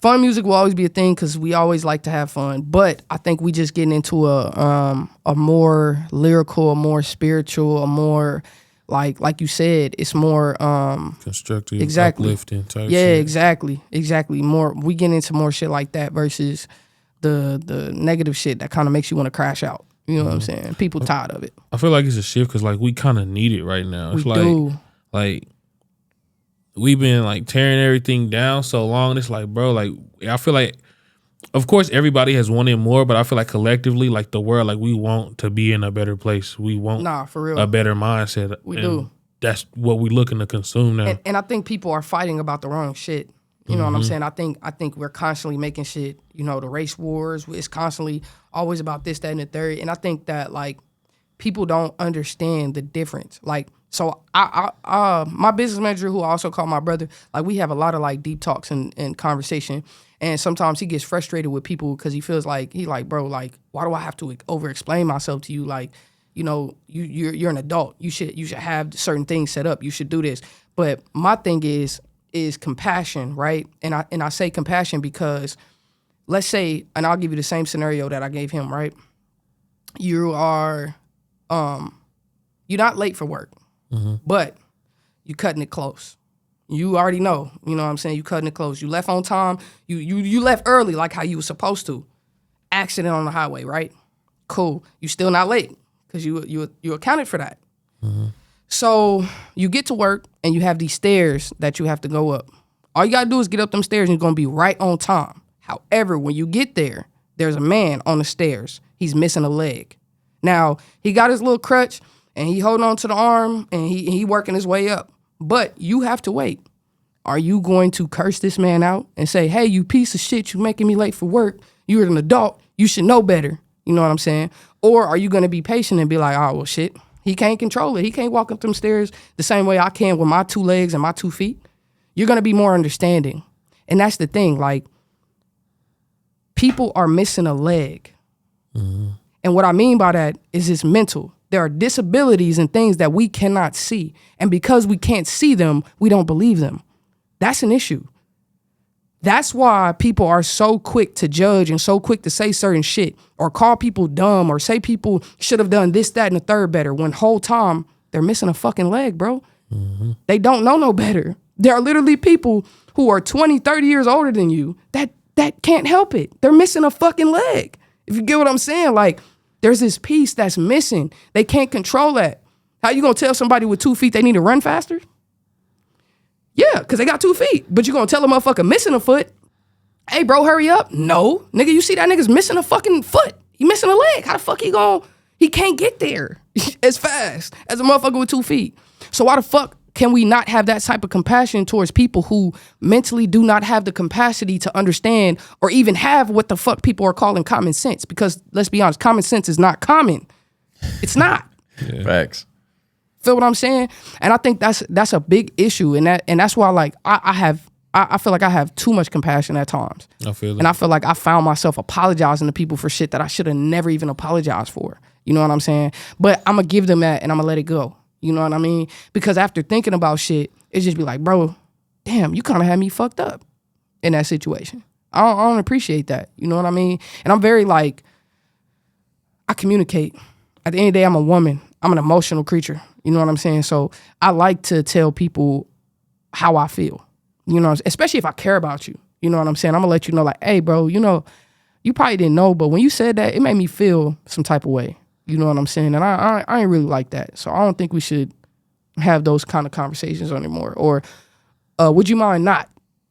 music will always be a thing because we always like to have fun. But I think we just getting into a more lyrical, a more spiritual, a more like you said, it's more constructive, exactly, uplifting type shit. Exactly. More, we get into more shit like that versus the negative shit that kind of makes you want to crash out. You know what I'm saying? People tired of it. I feel like it's a shift because like we kind of need it right now. It's like we've been like tearing everything down so long. It's like, bro, like I feel like, of course, everybody has wanted more, but I feel like collectively, like the world, like we want to be in a better place. We want for real. a better mindset. We do. That's what we looking to consume now. And I think people are fighting about the wrong shit. You know what I'm saying? I think we're constantly making shit, you know, the race wars. It's constantly always about this, that, and the third. And I think that, like, people don't understand the difference. Like, so I my business manager, who I also call my brother, like, we have a lot of, like, deep talks and conversation. And sometimes he gets frustrated with people because he feels like, bro, like, why do I have to over-explain myself to you? Like, you know, you're an adult. You should have certain things set up. You should do this. But my thing is compassion, right? And I say compassion because, let's say, and I'll give you the same scenario that I gave him, right? You are, you're not late for work, but you cutting it close. You already know, you know what I'm saying? You cutting it close. You left on time. You left early like how you were supposed to. Accident on the highway, right? Cool. You still not late because you accounted for that. So you get to work and you have these stairs that you have to go up. All you got to do is get up them stairs and you're going to be right on time. However, when you get there, there's a man on the stairs. He's missing a leg. Now, he got his little crutch and he holding on to the arm and he working his way up. But you have to wait. Are you going to curse this man out and say, hey, you piece of shit, you making me late for work. You're an adult. You should know better. You know what I'm saying? Or are you going to be patient and be like, oh, well, shit, he can't control it. He can't walk up them stairs the same way I can with my 2 legs and my 2 feet. You're going to be more understanding. And that's the thing. Like, people are missing a leg. And what I mean by that is it's mental. There are disabilities and things that we cannot see. And because we can't see them, we don't believe them. That's an issue. That's why people are so quick to judge and so quick to say certain shit or call people dumb or say people should have done this, that, and the third better when whole time they're missing a fucking leg, bro. They don't know no better. There are literally people who are 20, 30 years older than you that can't help it. They're missing a fucking leg. If you get what I'm saying, like, there's this piece that's missing. They can't control that. How you gonna tell somebody with 2 feet they need to run faster? Yeah, because they got 2 feet. But you gonna tell a motherfucker missing a foot, hey, bro, hurry up? No. Nigga, you see that nigga's missing a fucking foot. He missing a leg. How the fuck he can't get there as fast as a motherfucker with 2 feet. So why the fuck can we not have that type of compassion towards people who mentally do not have the capacity to understand or even have what the fuck people are calling common sense? Because let's be honest, common sense is not common. It's not. Facts. Feel what I'm saying? And I think that's a big issue, and that's why, like, I feel like I have too much compassion at times. I feel it. And I feel like I found myself apologizing to people for shit that I should have never even apologized for. You know what I'm saying? But I'm gonna give them that and I'm gonna let it go. You know what I mean? Because after thinking about shit, it just be like, bro, damn, you kind of had me fucked up in that situation. I don't appreciate that. You know what I mean? And I'm very, like, I communicate. At the end of the day, I'm a woman. I'm an emotional creature. You know what I'm saying? So I like to tell people how I feel. You know, especially if I care about you. You know what I'm saying? I'm gonna let you know, like, hey, bro, you know, you probably didn't know, but when you said that, it made me feel some type of way. You know what I'm saying? And I ain't really like that. So I don't think we should have those kind of conversations anymore. Or would you mind not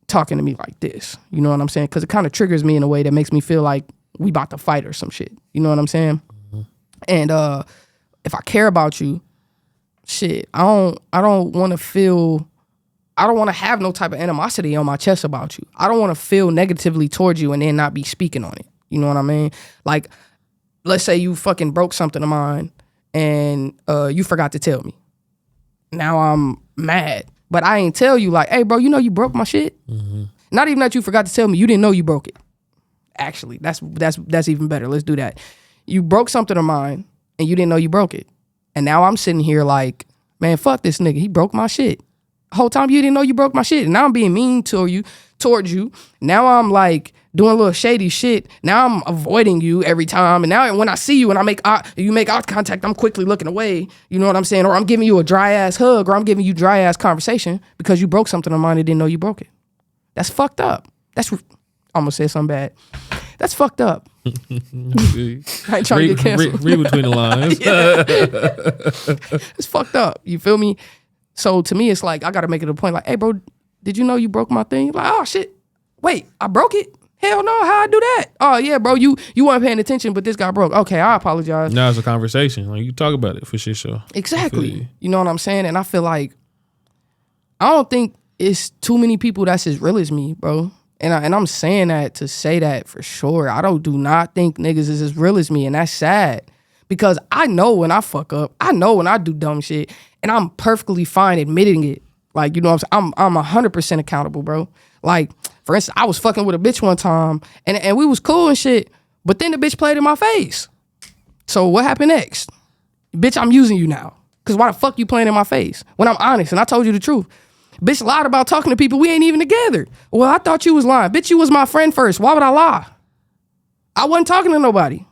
talking to me like this? You know what I'm saying? Because it kind of triggers me in a way that makes me feel like we about to fight or some shit. You know what I'm saying? Mm-hmm. And if I care about you, shit, I don't want to feel, I don't want to have no type of animosity on my chest about you. I don't want to feel negatively towards you and then not be speaking on it. You know what I mean? Like, let's say you fucking broke something of mine and you forgot to tell me. Now I'm mad, but I ain't tell you like, hey bro, you know you broke my shit. Mm-hmm. Not even that you forgot to tell me, you didn't know you broke it. Actually, that's even better. Let's do that. You broke something of mine and you didn't know you broke it. And now I'm sitting here like, man, fuck this nigga. He broke my shit. The whole time you didn't know you broke my shit. And now I'm being mean towards you. Now I'm like doing a little shady shit. Now I'm avoiding you every time. And now when I see you and you make eye contact, I'm quickly looking away. You know what I'm saying? Or I'm giving you a dry ass hug, or I'm giving you dry ass conversation because you broke something of mine and didn't know you broke it. That's fucked up. I'm gonna say something bad. That's fucked up. I ain't trying to get canceled. Read between the lines. It's fucked up. You feel me? So to me, it's like I gotta make it a point. Like, hey, bro, did you know you broke my thing? Like, oh shit, wait, I broke it? Hell no, how I do that? Oh yeah, bro, you weren't paying attention, but this guy broke. Okay, I apologize. Now it's a conversation. Like you talk about it for shit show. Exactly. You know what I'm saying? And I feel like I don't think it's too many people that's as real as me, bro. And I'm saying that to say that for sure. I do not think niggas is as real as me, and that's sad. Because I know when I fuck up. I know when I do dumb shit, and I'm perfectly fine admitting it. Like, you know what I'm saying? I'm 100% accountable, bro. Like, for instance, I was fucking with a bitch one time, and we was cool and shit, but then the bitch played in my face. So what happened next? Bitch, I'm using you now. Because why the fuck you playing in my face? When I'm honest, and I told you the truth. Bitch lied about talking to people we ain't even together. Well, I thought you was lying. Bitch, you was my friend first. Why would I lie? I wasn't talking to nobody.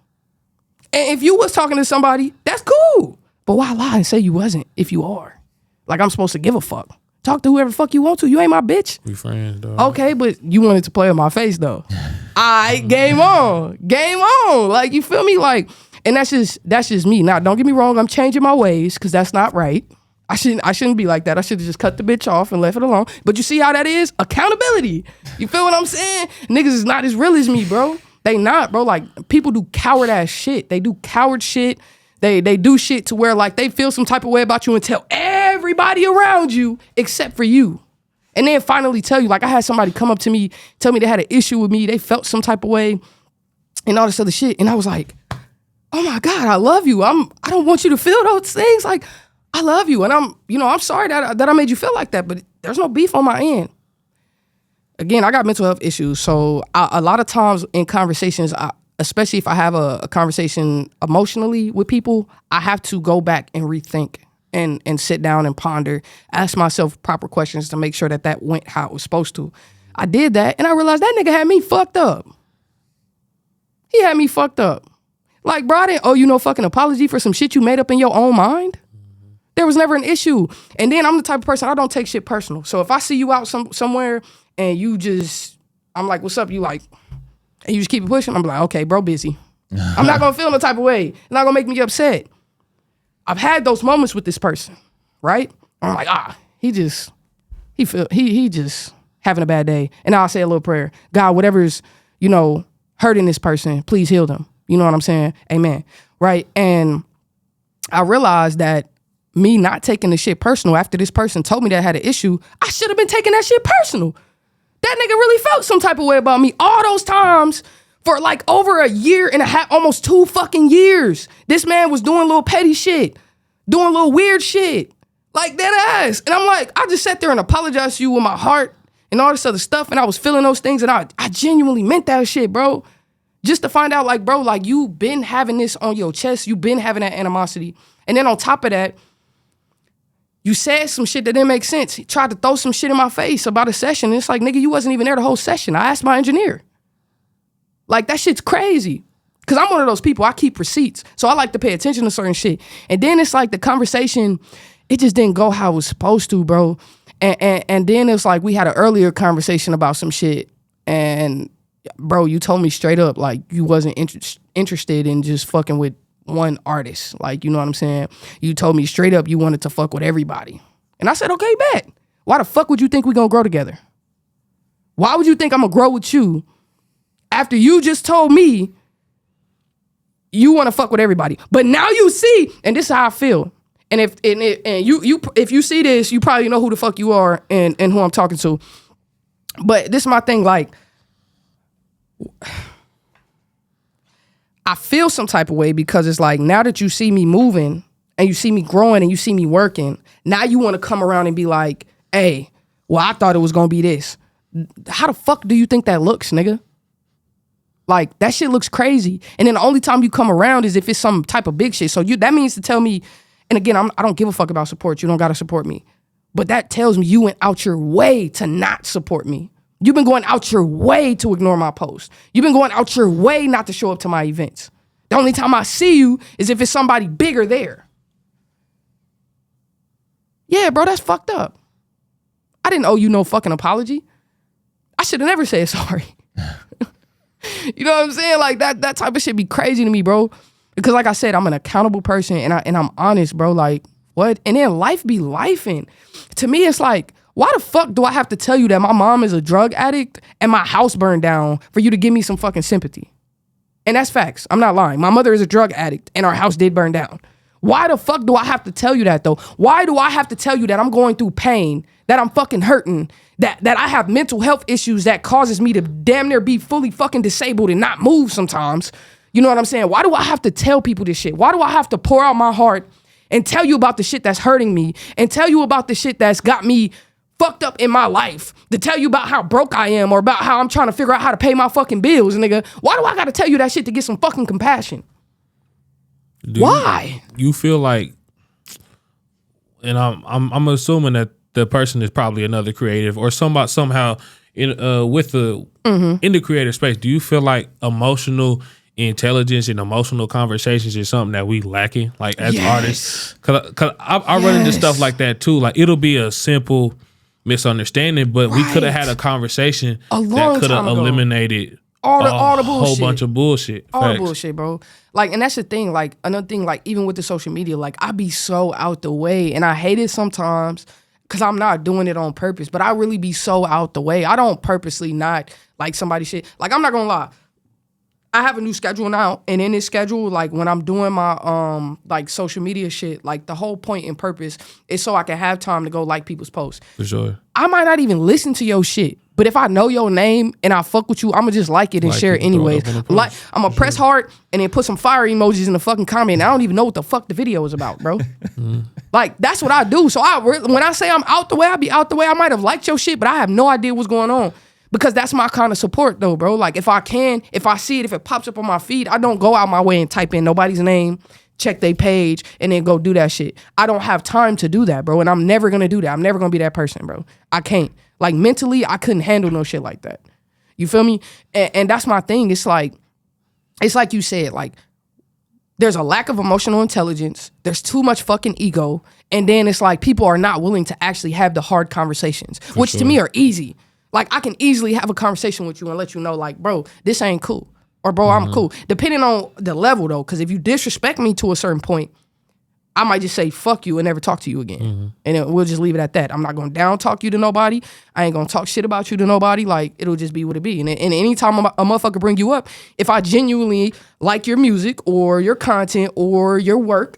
And if you was talking to somebody, that's cool. But why lie and say you wasn't if you are? Like I'm supposed to give a fuck. Talk to whoever fuck you want to. You ain't my bitch. We friends, dog. Okay, but you wanted to play in my face though. Alright, game on. Game on. Like, you feel me? Like, and that's just me. Now, don't get me wrong, I'm changing my ways because that's not right. I shouldn't be like that. I should have just cut the bitch off and left it alone. But you see how that is? Accountability. You feel what I'm saying? Niggas is not as real as me, bro. They not, bro. Like, people do coward ass shit. They do coward shit. They do shit to where like they feel some type of way about you and tell everybody around you except for you. And then finally tell you, like I had somebody come up to me, tell me they had an issue with me. They felt some type of way and all this other shit. And I was like, oh my God, I love you. I don't want you to feel those things. Like, I love you, and I'm sorry that I made you feel like that, but there's no beef on my end. Again, I got mental health issues, so a lot of times in conversations, especially if I have a conversation emotionally with people, I have to go back and rethink and sit down and ponder, ask myself proper questions to make sure that went how it was supposed to. I did that, and I realized that nigga had me fucked up. He had me fucked up. Like, bro, I didn't owe you no fucking apology for some shit you made up in your own mind. There was never an issue. And then I'm the type of person, I don't take shit personal. So if I see you out somewhere and I'm like, what's up? You like, and you just keep it pushing, I'm like, okay, bro, busy. I'm not gonna feel no type of way. It's not gonna make me upset. I've had those moments with this person, right? I'm like, he just having a bad day. And I'll say a little prayer. God, whatever's, hurting this person, please heal them. You know what I'm saying? Amen. Right? And I realized that me not taking the shit personal after this person told me that I had an issue, I should have been taking that shit personal. That nigga really felt some type of way about me all those times for like over a year and a half, almost 2 fucking years. This man was doing little petty shit, doing little weird shit, like that ass. And I'm like, I just sat there and apologized to you with my heart and all this other stuff, and I was feeling those things, and I genuinely meant that shit, bro. Just to find out, like, bro, like, you been having this on your chest, you been having that animosity. And then on top of that, you said some shit that didn't make sense. He tried to throw some shit in my face about a session. And it's like, nigga, you wasn't even there the whole session. I asked my engineer. Like, that shit's crazy. Because I'm one of those people, I keep receipts. So I like to pay attention to certain shit. And then it's like the conversation, it just didn't go how it was supposed to, bro. And then it's like we had an earlier conversation about some shit. And bro, you told me straight up like you wasn't interested in just fucking with one artist. Like, you know what I'm saying? You told me straight up you wanted to fuck with everybody. And I said, okay, bet. Why the fuck would you think we gonna grow together? Why would you think I'm gonna grow with you after you just told me you want to fuck with everybody? But now you see, and this is how I feel. And if you see this, you probably know who the fuck you are and who I'm talking to. But this is my thing, like, I feel some type of way because it's like, now that you see me moving and you see me growing and you see me working, now you want to come around and be like, hey, well, I thought it was going to be this. How the fuck do you think that looks, nigga? Like, that shit looks crazy. And then the only time you come around is if it's some type of big shit. So that means to tell me, and again, I don't give a fuck about support. You don't got to support me. But that tells me you went out your way to not support me. You've been going out your way to ignore my posts. You've been going out your way not to show up to my events. The only time I see you is if it's somebody bigger there. Yeah, bro, that's fucked up. I didn't owe you no fucking apology. I should have never said sorry. You know what I'm saying? Like, that type of shit be crazy to me, bro. Because like I said, I'm an accountable person and I'm honest, bro. Like, what? And then life be lifing. To me, it's like, why the fuck do I have to tell you that my mom is a drug addict and my house burned down for you to give me some fucking sympathy? And that's facts. I'm not lying. My mother is a drug addict and our house did burn down. Why the fuck do I have to tell you that, though? Why do I have to tell you that I'm going through pain, that I'm fucking hurting, that I have mental health issues that causes me to damn near be fully fucking disabled and not move sometimes? You know what I'm saying? Why do I have to tell people this shit? Why do I have to pour out my heart and tell you about the shit that's hurting me and tell you about the shit that's got me fucked up in my life, to tell you about how broke I am or about how I'm trying to figure out how to pay my fucking bills, nigga? Why do I gotta tell you that shit to get some fucking compassion? Why? You feel like, and I'm assuming that the person is probably another creative or somehow in in the creative space. Do you feel like emotional intelligence and emotional conversations is something that we lacking, like as artists? Cause I run into stuff like that too. Like, it'll be a simple misunderstanding, but we could have had a conversation that could have eliminated all the bullshit, whole bunch of bullshit, all the bullshit, bro. Like, and that's the thing. Like, another thing, like, even with the social media, like, I be so out the way, and I hate it sometimes because I'm not doing it on purpose. But I really be so out the way. I don't purposely not like somebody shit. Like, I'm not gonna lie. I have a new schedule now, and in this schedule, like, when I'm doing my like social media shit, like, the whole point and purpose is so I can have time to go like people's posts. For sure. I might not even listen to your shit, but if I know your name and I fuck with you, I'ma just like it and share it anyways. Like, I'ma press heart and then put some fire emojis in the fucking comment. And I don't even know what the fuck the video is about, bro. Like, that's what I do. So when I say I'm out the way, I be out the way. I might have liked your shit, but I have no idea what's going on. Because that's my kind of support, though, bro. Like, if I see it, if it pops up on my feed, I don't go out my way and type in nobody's name, check their page, and then go do that shit. I don't have time to do that, bro, and I'm never gonna do that. I'm never gonna be that person, bro. I can't. Like, mentally, I couldn't handle no shit like that. You feel me? And that's my thing. It's like you said, like, there's a lack of emotional intelligence. There's too much fucking ego. And then it's like people are not willing to actually have the hard conversations, which to me are easy. Like, I can easily have a conversation with you and let you know, like, bro, this ain't cool. Or, bro, I'm cool. Depending on the level, though, because if you disrespect me to a certain point, I might just say, fuck you and never talk to you again. And then we'll just leave it at that. I'm not going to down talk you to nobody. I ain't going to talk shit about you to nobody. Like, it'll just be what it be. And anytime a motherfucker bring you up, if I genuinely like your music or your content or your work,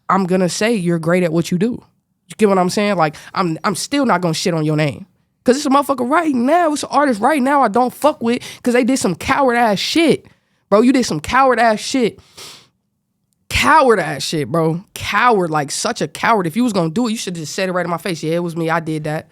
I'm going to say you're great at what you do. You get what I'm saying? Like, I'm still not going to shit on your name. Because it's a motherfucker right now, it's an artist right now I don't fuck with because they did some coward-ass shit. Bro, you did some coward-ass shit. Coward-ass shit, bro. Coward, like such a coward. If you was going to do it, you should have just said it right in my face. Yeah, it was me, I did that.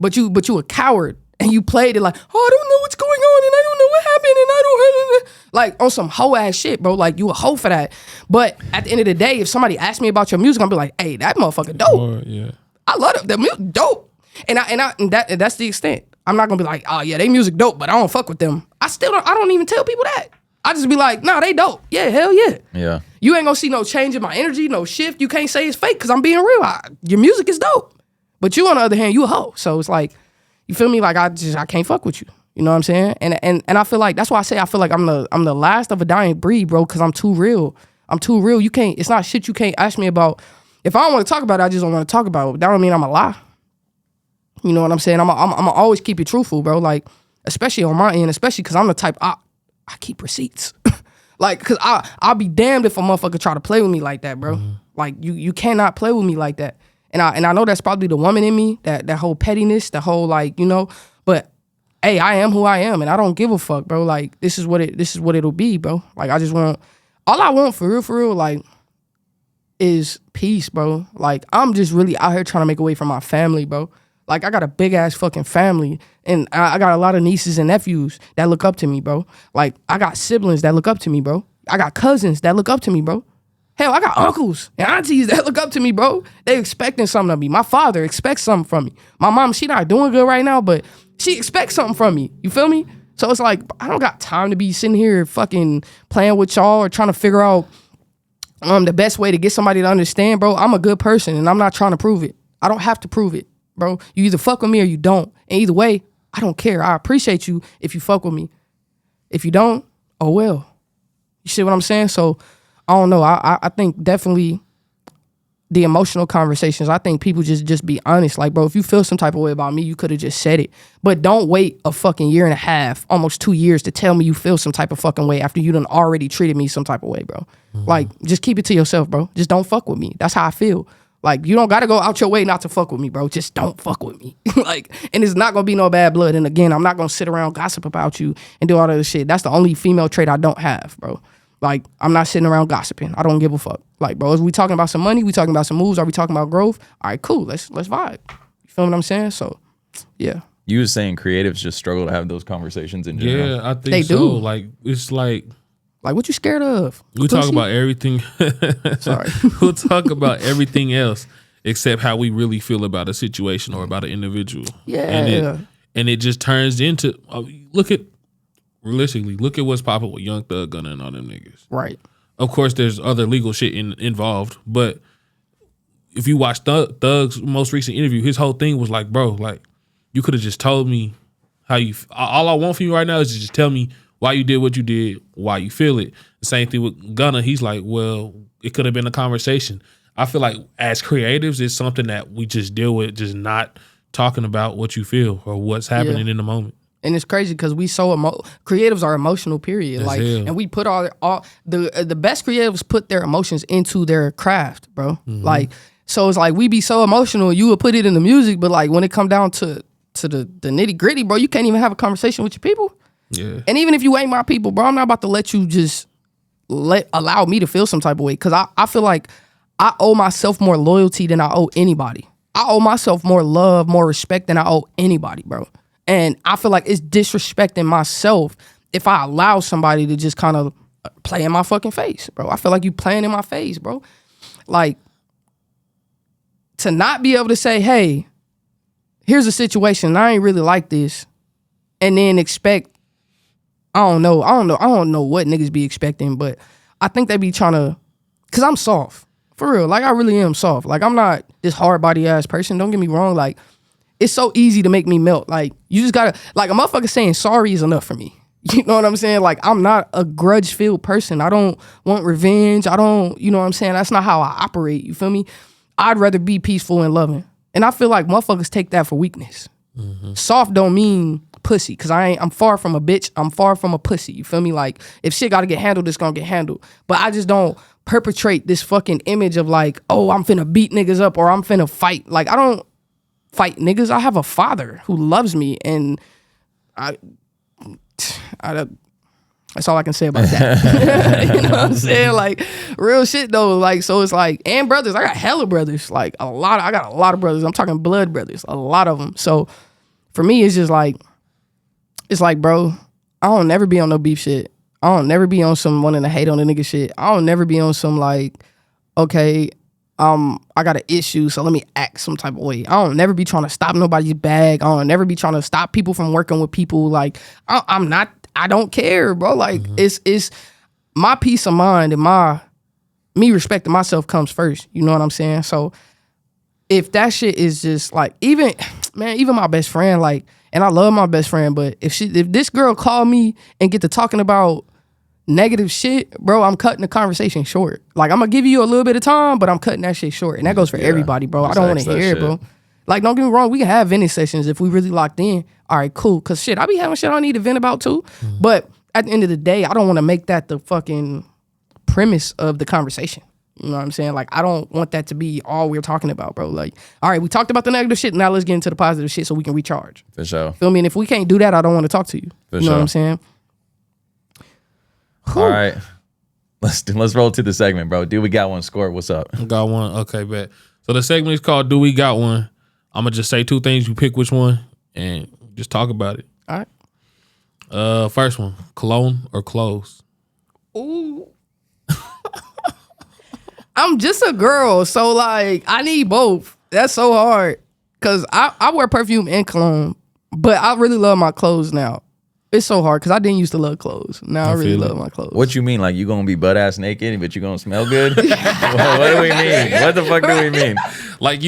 But you a coward. And you played it like, oh, I don't know what's going on and I don't know what happened and I don't... Like, on some hoe-ass shit, bro. Like, you a hoe for that. But at the end of the day, if somebody asks me about your music, I'm be like, hey, that motherfucker dope. Yeah. I love it. That music dope. And that's the extent. I'm not gonna be like, oh yeah, they music dope, but I don't fuck with them. I don't even tell people that. I just be like, nah, they dope. Yeah, hell yeah. Yeah. You ain't gonna see no change in my energy, no shift. You can't say it's fake because I'm being real. Your music is dope. But you, on the other hand, you a hoe. So it's like, you feel me? Like, I can't fuck with you. You know what I'm saying? And I feel like that's why I say I feel like I'm the last of a dying breed, bro, because I'm too real. I'm too real. You can't, it's not shit you can't ask me about. If I don't want to talk about it, I just don't want to talk about it. That don't mean I'm a lie. You know what I'm saying? I'm always keep it truthful, bro. Like, especially on my end, especially because I'm the type, I keep receipts. Like, because I'll be damned if a motherfucker try to play with me like that, bro. Like, you cannot play with me like that. And I know that's probably the woman in me, that whole pettiness, the whole, like, you know, but hey, I am who I am, and I don't give a fuck, bro. Like, this is what it'll be, bro. Like, I just want, all I want for real, like, is peace, bro. Like, I'm just really out here trying to make a way for my family, bro. Like, I got a big ass fucking family, and I got a lot of nieces and nephews that look up to me, bro. Like, I got siblings that look up to me, bro. I got cousins that look up to me, bro. Hell, I got uncles and aunties that look up to me, bro. They expecting something of me. My father expects something from me. My mom, she not doing good right now, but she expects something from me. You feel me? So it's like, I don't got time to be sitting here fucking playing with y'all or trying to figure out the best way to get somebody to understand, bro. I'm a good person, and I'm not trying to prove it. I don't have to prove it, bro. You either fuck with me or you don't. And either way, I don't care. I appreciate you if you fuck with me. If you don't, oh well. You see what I'm saying? So, I don't know. I think definitely the emotional conversations, I think people just be honest. Like, bro, if you feel some type of way about me, you could have just said it. But don't wait a fucking year and a half, almost 2 years, to tell me you feel some type of fucking way after you done already treated me some type of way, bro. Like, just keep it to yourself, bro. Just don't fuck with me. That's how I feel. Like, you don't got to go out your way not to fuck with me, bro. Just don't fuck with me. Like, and it's not going to be no bad blood. And again, I'm not going to sit around gossip about you and do all that other shit. That's the only female trait I don't have, bro. Like, I'm not sitting around gossiping. I don't give a fuck. Like, bro, is we talking about some money? We talking about some moves? Are we talking about growth? All right, cool. Let's vibe. You feel what I'm saying? So, yeah. You was saying creatives just struggle to have those conversations in general. Yeah, I think They so. do. Like, it's like, what you scared of? we talk about everything. Sorry. We'll talk about everything else except how we really feel about a situation or about an individual. Yeah. And it just turns into, realistically, look at what's popping with Young Thug Gunna and all them niggas. Right. Of course, there's other legal shit involved, but if you watch Thug's most recent interview, his whole thing was like, bro, like, you could have just told me how you, all I want from you right now is to just tell me why you did what you did, why you feel it. The same thing with Gunna. He's like, well, it could have been a conversation. I feel like as creatives, it's something that we just deal with, just not talking about what you feel or what's happening in the moment. And it's crazy because we creatives are emotional, period. As like, hell. and we put all the best creatives put their emotions into their craft, bro. Like, so it's like we be so emotional, you would put it in the music, but like when it come down to the nitty gritty, bro, you can't even have a conversation with your people. Yeah. And even if you ain't my people, bro, I'm not about to let you just allow me to feel some type of way. Cause I feel like I owe myself more loyalty than I owe anybody. I owe myself more love, more respect than I owe anybody, bro. And I feel like it's disrespecting myself if I allow somebody to just kind of play in my fucking face, bro. I feel like you playing in my face, bro. Like, to not be able to say, hey, here's a situation, and I ain't really like this, and then expect, I don't know what niggas be expecting, but I think they be trying to, cause I'm soft, for real. Like, I really am soft. Like, I'm not this hard body ass person. Don't get me wrong. Like, it's so easy to make me melt. Like, you just gotta, like, a motherfucker saying sorry is enough for me. You know what I'm saying? Like, I'm not a grudge-filled person. I don't want revenge. I don't, you know what I'm saying? That's not how I operate. You feel me? I'd rather be peaceful and loving. And I feel like motherfuckers take that for weakness. Soft don't mean pussy, because I'm far from a bitch. I'm far from a pussy. You feel me? Like, if shit gotta get handled, it's gonna get handled. But I just don't perpetrate this fucking image of like, oh, I'm finna beat niggas up or I'm finna fight. Like, I don't fight niggas. I have a father who loves me, and I that's all I can say about that. You know what I'm saying? Like, real shit though. Like, so it's like, and brothers, I got hella brothers. Like, I got a lot of brothers. I'm talking blood brothers, a lot of them. So for me, it's just like, it's like, bro, I don't never be on no beef shit. I don't never be on some wanting to hate on the nigga shit. I don't never be on some like, okay, I got an issue, so let me act some type of way. I don't never be trying to stop nobody's bag. I don't never be trying to stop people from working with people. Like, I don't care, bro. Like, it's my peace of mind and me respecting myself comes first. You know what I'm saying? So if that shit is just like, even my best friend, like, and I love my best friend, but if this girl called me and get to talking about negative shit, bro, I'm cutting the conversation short. Like, I'm gonna give you a little bit of time, but I'm cutting that shit short. And that goes for everybody, bro. I don't want to hear it, bro. Like, don't get me wrong, we can have venting sessions if we really locked in. All right, cool. Cause shit, I be having shit I need to vent about too. But at the end of the day, I don't want to make that the fucking premise of the conversation. You know what I'm saying? Like, I don't want that to be all we're talking about, bro. Like, all right, we talked about the negative shit, now let's get into the positive shit so we can recharge. For sure. Feel me? And if we can't do that, I don't want to talk to you. For you know what I'm saying? All right. Let's roll to the segment, bro. Dude, we got one. Score. What's up? Got one. Okay, bet. So the segment is called Do We Got One? I'm going to just say two things. You pick which one and just talk about it. All right. First one, cologne or clothes? Ooh. I'm just a girl, so like I need both. That's so hard. Cause I wear perfume and cologne, but I really love my clothes now. It's so hard because I didn't used to love clothes. Now I really love my clothes. What you mean? Like you gonna be butt ass naked, but you gonna smell good? What do we mean? What the fuck do we mean? Like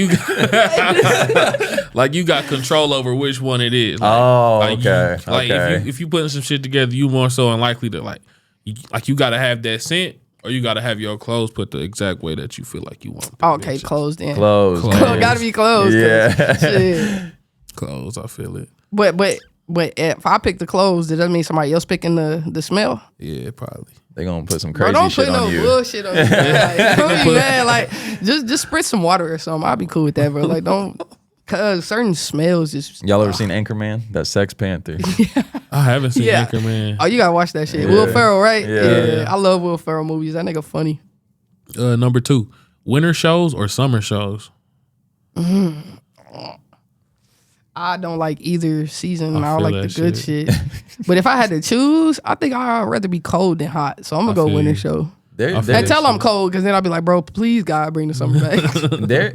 you got control over which one it is. Like, okay. Okay. If you putting some shit together, you more so unlikely to you got to have that scent, or you got to have your clothes put the exact way that you feel like you want. Okay, clothes then. Clothes. Gotta be clothes. Yeah. Shit. Clothes, I feel it. But if I pick the clothes, does that mean somebody else picking the smell? Yeah, probably. They gonna put some Bro, crazy don't shit put no on you. bullshit on you. Like, don't be mad. Like, just spritz some water or something. I'll be cool with that, bro. Like, don't, cause certain smells just. Y'all ever seen Anchorman? That Sex Panther. I haven't seen Anchorman. Oh, you gotta watch that shit. Will Ferrell, right? Yeah. I love Will Ferrell movies. That nigga funny. Number 2, winter shows or summer shows? I don't like either season. I feel don't like that the good shit. But if I had to choose, I think I'd rather be cold than hot. So I'm gonna go winter show. And tell I'm cold, because then I'll be like, bro, please God, bring the summer back.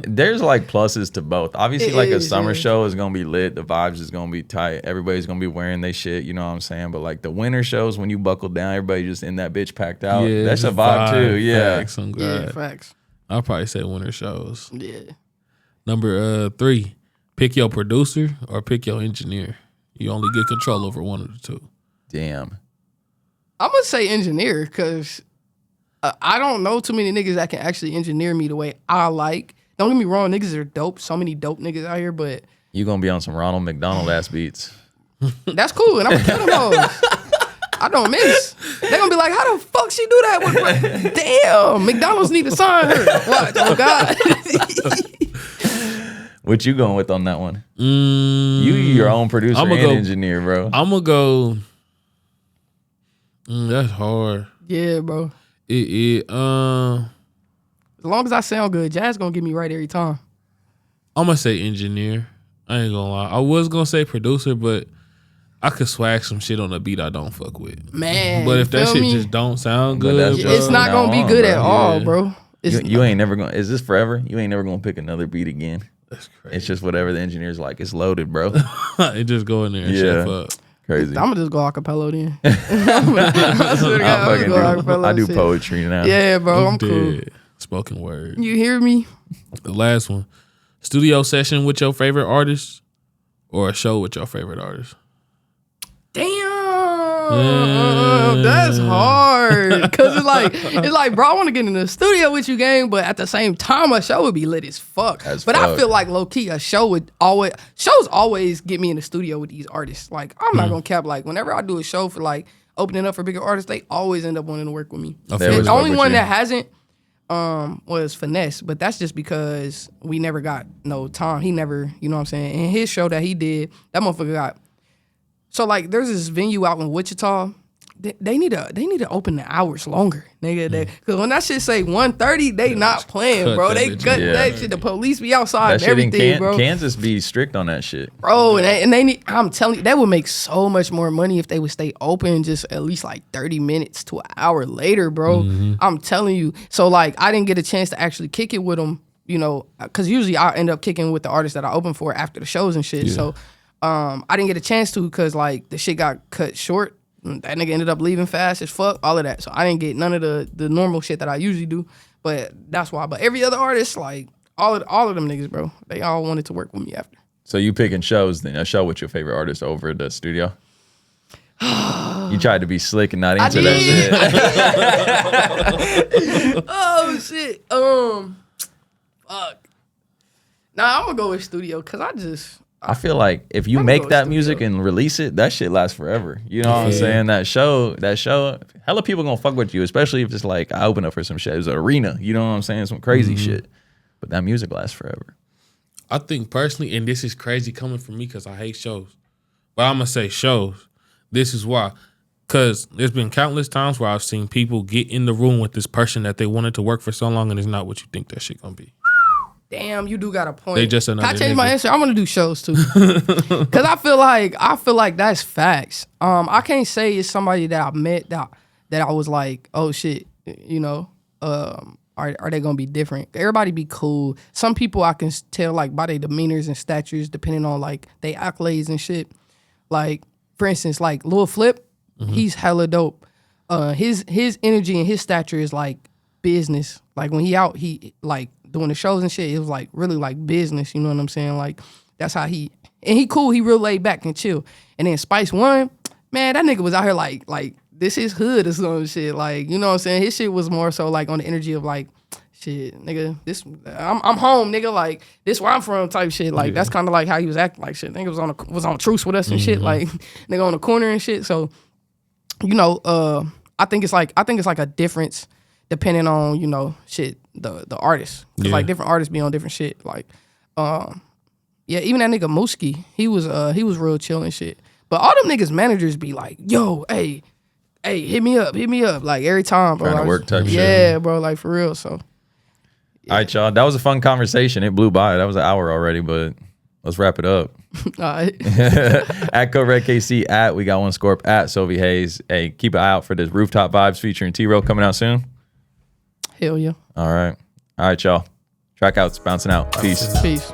There's like pluses to both. Obviously, It like a is, summer yeah. show is gonna be lit. The vibes is gonna be tight. Everybody's gonna be wearing their shit. You know what I'm saying? But like the winter shows, when you buckle down, everybody just in that bitch packed out. Yeah, That's it's a vibe too. Yeah. Facts, on Yeah, God. facts. I'll probably say winter shows. Yeah. Number 3, pick your producer or pick your engineer. You only get control over one of the two. Damn. I'm gonna say engineer, because I don't know too many niggas that can actually engineer me the way I like. Don't get me wrong, niggas are dope. So many dope niggas out here, but You gonna be on some Ronald McDonald ass beats. that's cool. And I'm gonna kill them hoes. I don't miss. They're gonna be like, how the fuck she do that? Damn, McDonald's need to sign her. What? Oh God. What you going with on that one? You your own producer and engineer, bro. I'm gonna go. That's hard. Yeah, bro. As As long as I sound good, Jazz gonna get me right every time. I'm gonna say engineer. I ain't gonna lie. I was gonna say producer, but I could swag some shit on a beat I don't fuck with. Man, But if that feel shit me? just don't sound But good, that's bro, It's not gonna be on, good bro. at all, Yeah. bro. It's You ain't never gonna. Is this forever? You ain't never gonna pick another beat again. That's crazy. It's just whatever the engineer's like. It's loaded, bro. It just go in there and Yeah. chef up. Crazy. I'm gonna just go acapella then. I swear to God, I'm gonna go acapella I do shit. poetry now. Yeah, bro, I'm cool. Dead. Spoken word. You hear me? The last one. Studio session with your favorite artist or a show with your favorite artist? Damn, that's hard. Cause it's like, bro, I want to get in the studio with you, gang, but at the same time, a show would be lit as fuck. I feel like low key, a show would always get me in the studio with these artists. Like, I'm not gonna cap. Like, whenever I do a show for like opening up for bigger artists, they always end up wanting to work with me. The only one that hasn't was Finesse, but that's just because we never got no time. He never, you know what I'm saying? And his show that he did, that motherfucker got. So like, there's this venue out in Wichita. They need to open the hours longer, nigga. Because when that shit say 1:30, they not playing, bro. They cut that shit. The police be outside That and shit everything, in bro. Kansas be strict on that shit, Bro, and they need. I'm telling you, that would make so much more money if they would stay open just at least like 30 minutes to an hour later, bro. I'm telling you. So like, I didn't get a chance to actually kick it with them, you know, because usually I end up kicking with the artists that I open for after the shows and shit. So I didn't get a chance to because like the shit got cut short. That nigga ended up leaving fast as fuck, all of that. So I didn't get none of the normal shit that I usually do. But that's why. But every other artist, like all of them niggas, bro, they all wanted to work with me after. So you picking shows then? A show with your favorite artist over the studio? You tried to be slick and not into that shit. Oh shit. Fuck. Nah, I'm gonna go with studio because I feel like if you make that music and release it, that shit lasts forever. You know what I'm saying? That show, hella people gonna fuck with you, especially if it's like I open up for some shit. It's an arena. You know what I'm saying? Some crazy shit. But that music lasts forever. I think personally, and this is crazy coming from me because I hate shows, but I'm gonna say shows. This is why. Because there's been countless times where I've seen people get in the room with this person that they wanted to work for so long and it's not what you think that shit gonna be. Damn, you do got a point. They just Can I change my answer? I'm gonna do shows too. Cause I feel like that's facts. I can't say it's somebody that I met that I was like, oh shit, you know, are they gonna be different? Everybody be cool. Some people I can tell like by their demeanors and statures, depending on like they accolades and shit. Like for instance, like Lil Flip, he's hella dope. His energy and his stature is like business. Like when he out, he like doing the shows and shit, it was like really like business, you know what I'm saying? Like that's how he cool, he real laid back and chill. And then Spice One, man, that nigga was out here like this is hood or some shit. Like, you know what I'm saying? His shit was more so like on the energy of like, shit, nigga, I'm home, nigga, like this where I'm from type shit. Like that's kind of like how he was acting like shit. Nigga was on truce with us and shit, like nigga on the corner and shit. So, you know, I think it's like a difference depending on, you know, shit, the artist. Cause like different artists be on different shit. Like, even that nigga Mooski, he was real chill and shit. But all them niggas managers be like, yo, hey, hit me up, like every time, bro. Trying to work type shit. Yeah, bro, like for real. So, yeah. All right, y'all. That was a fun conversation. It blew by. That was an hour already, but let's wrap it up. All right. At CodeRedKC, we got one Scorp, at Sovi Haze. Hey, keep an eye out for this Rooftop Vibes featuring T-Row coming out soon. Hell yeah. All right, y'all. TraKCouts bouncing out. Peace. Peace.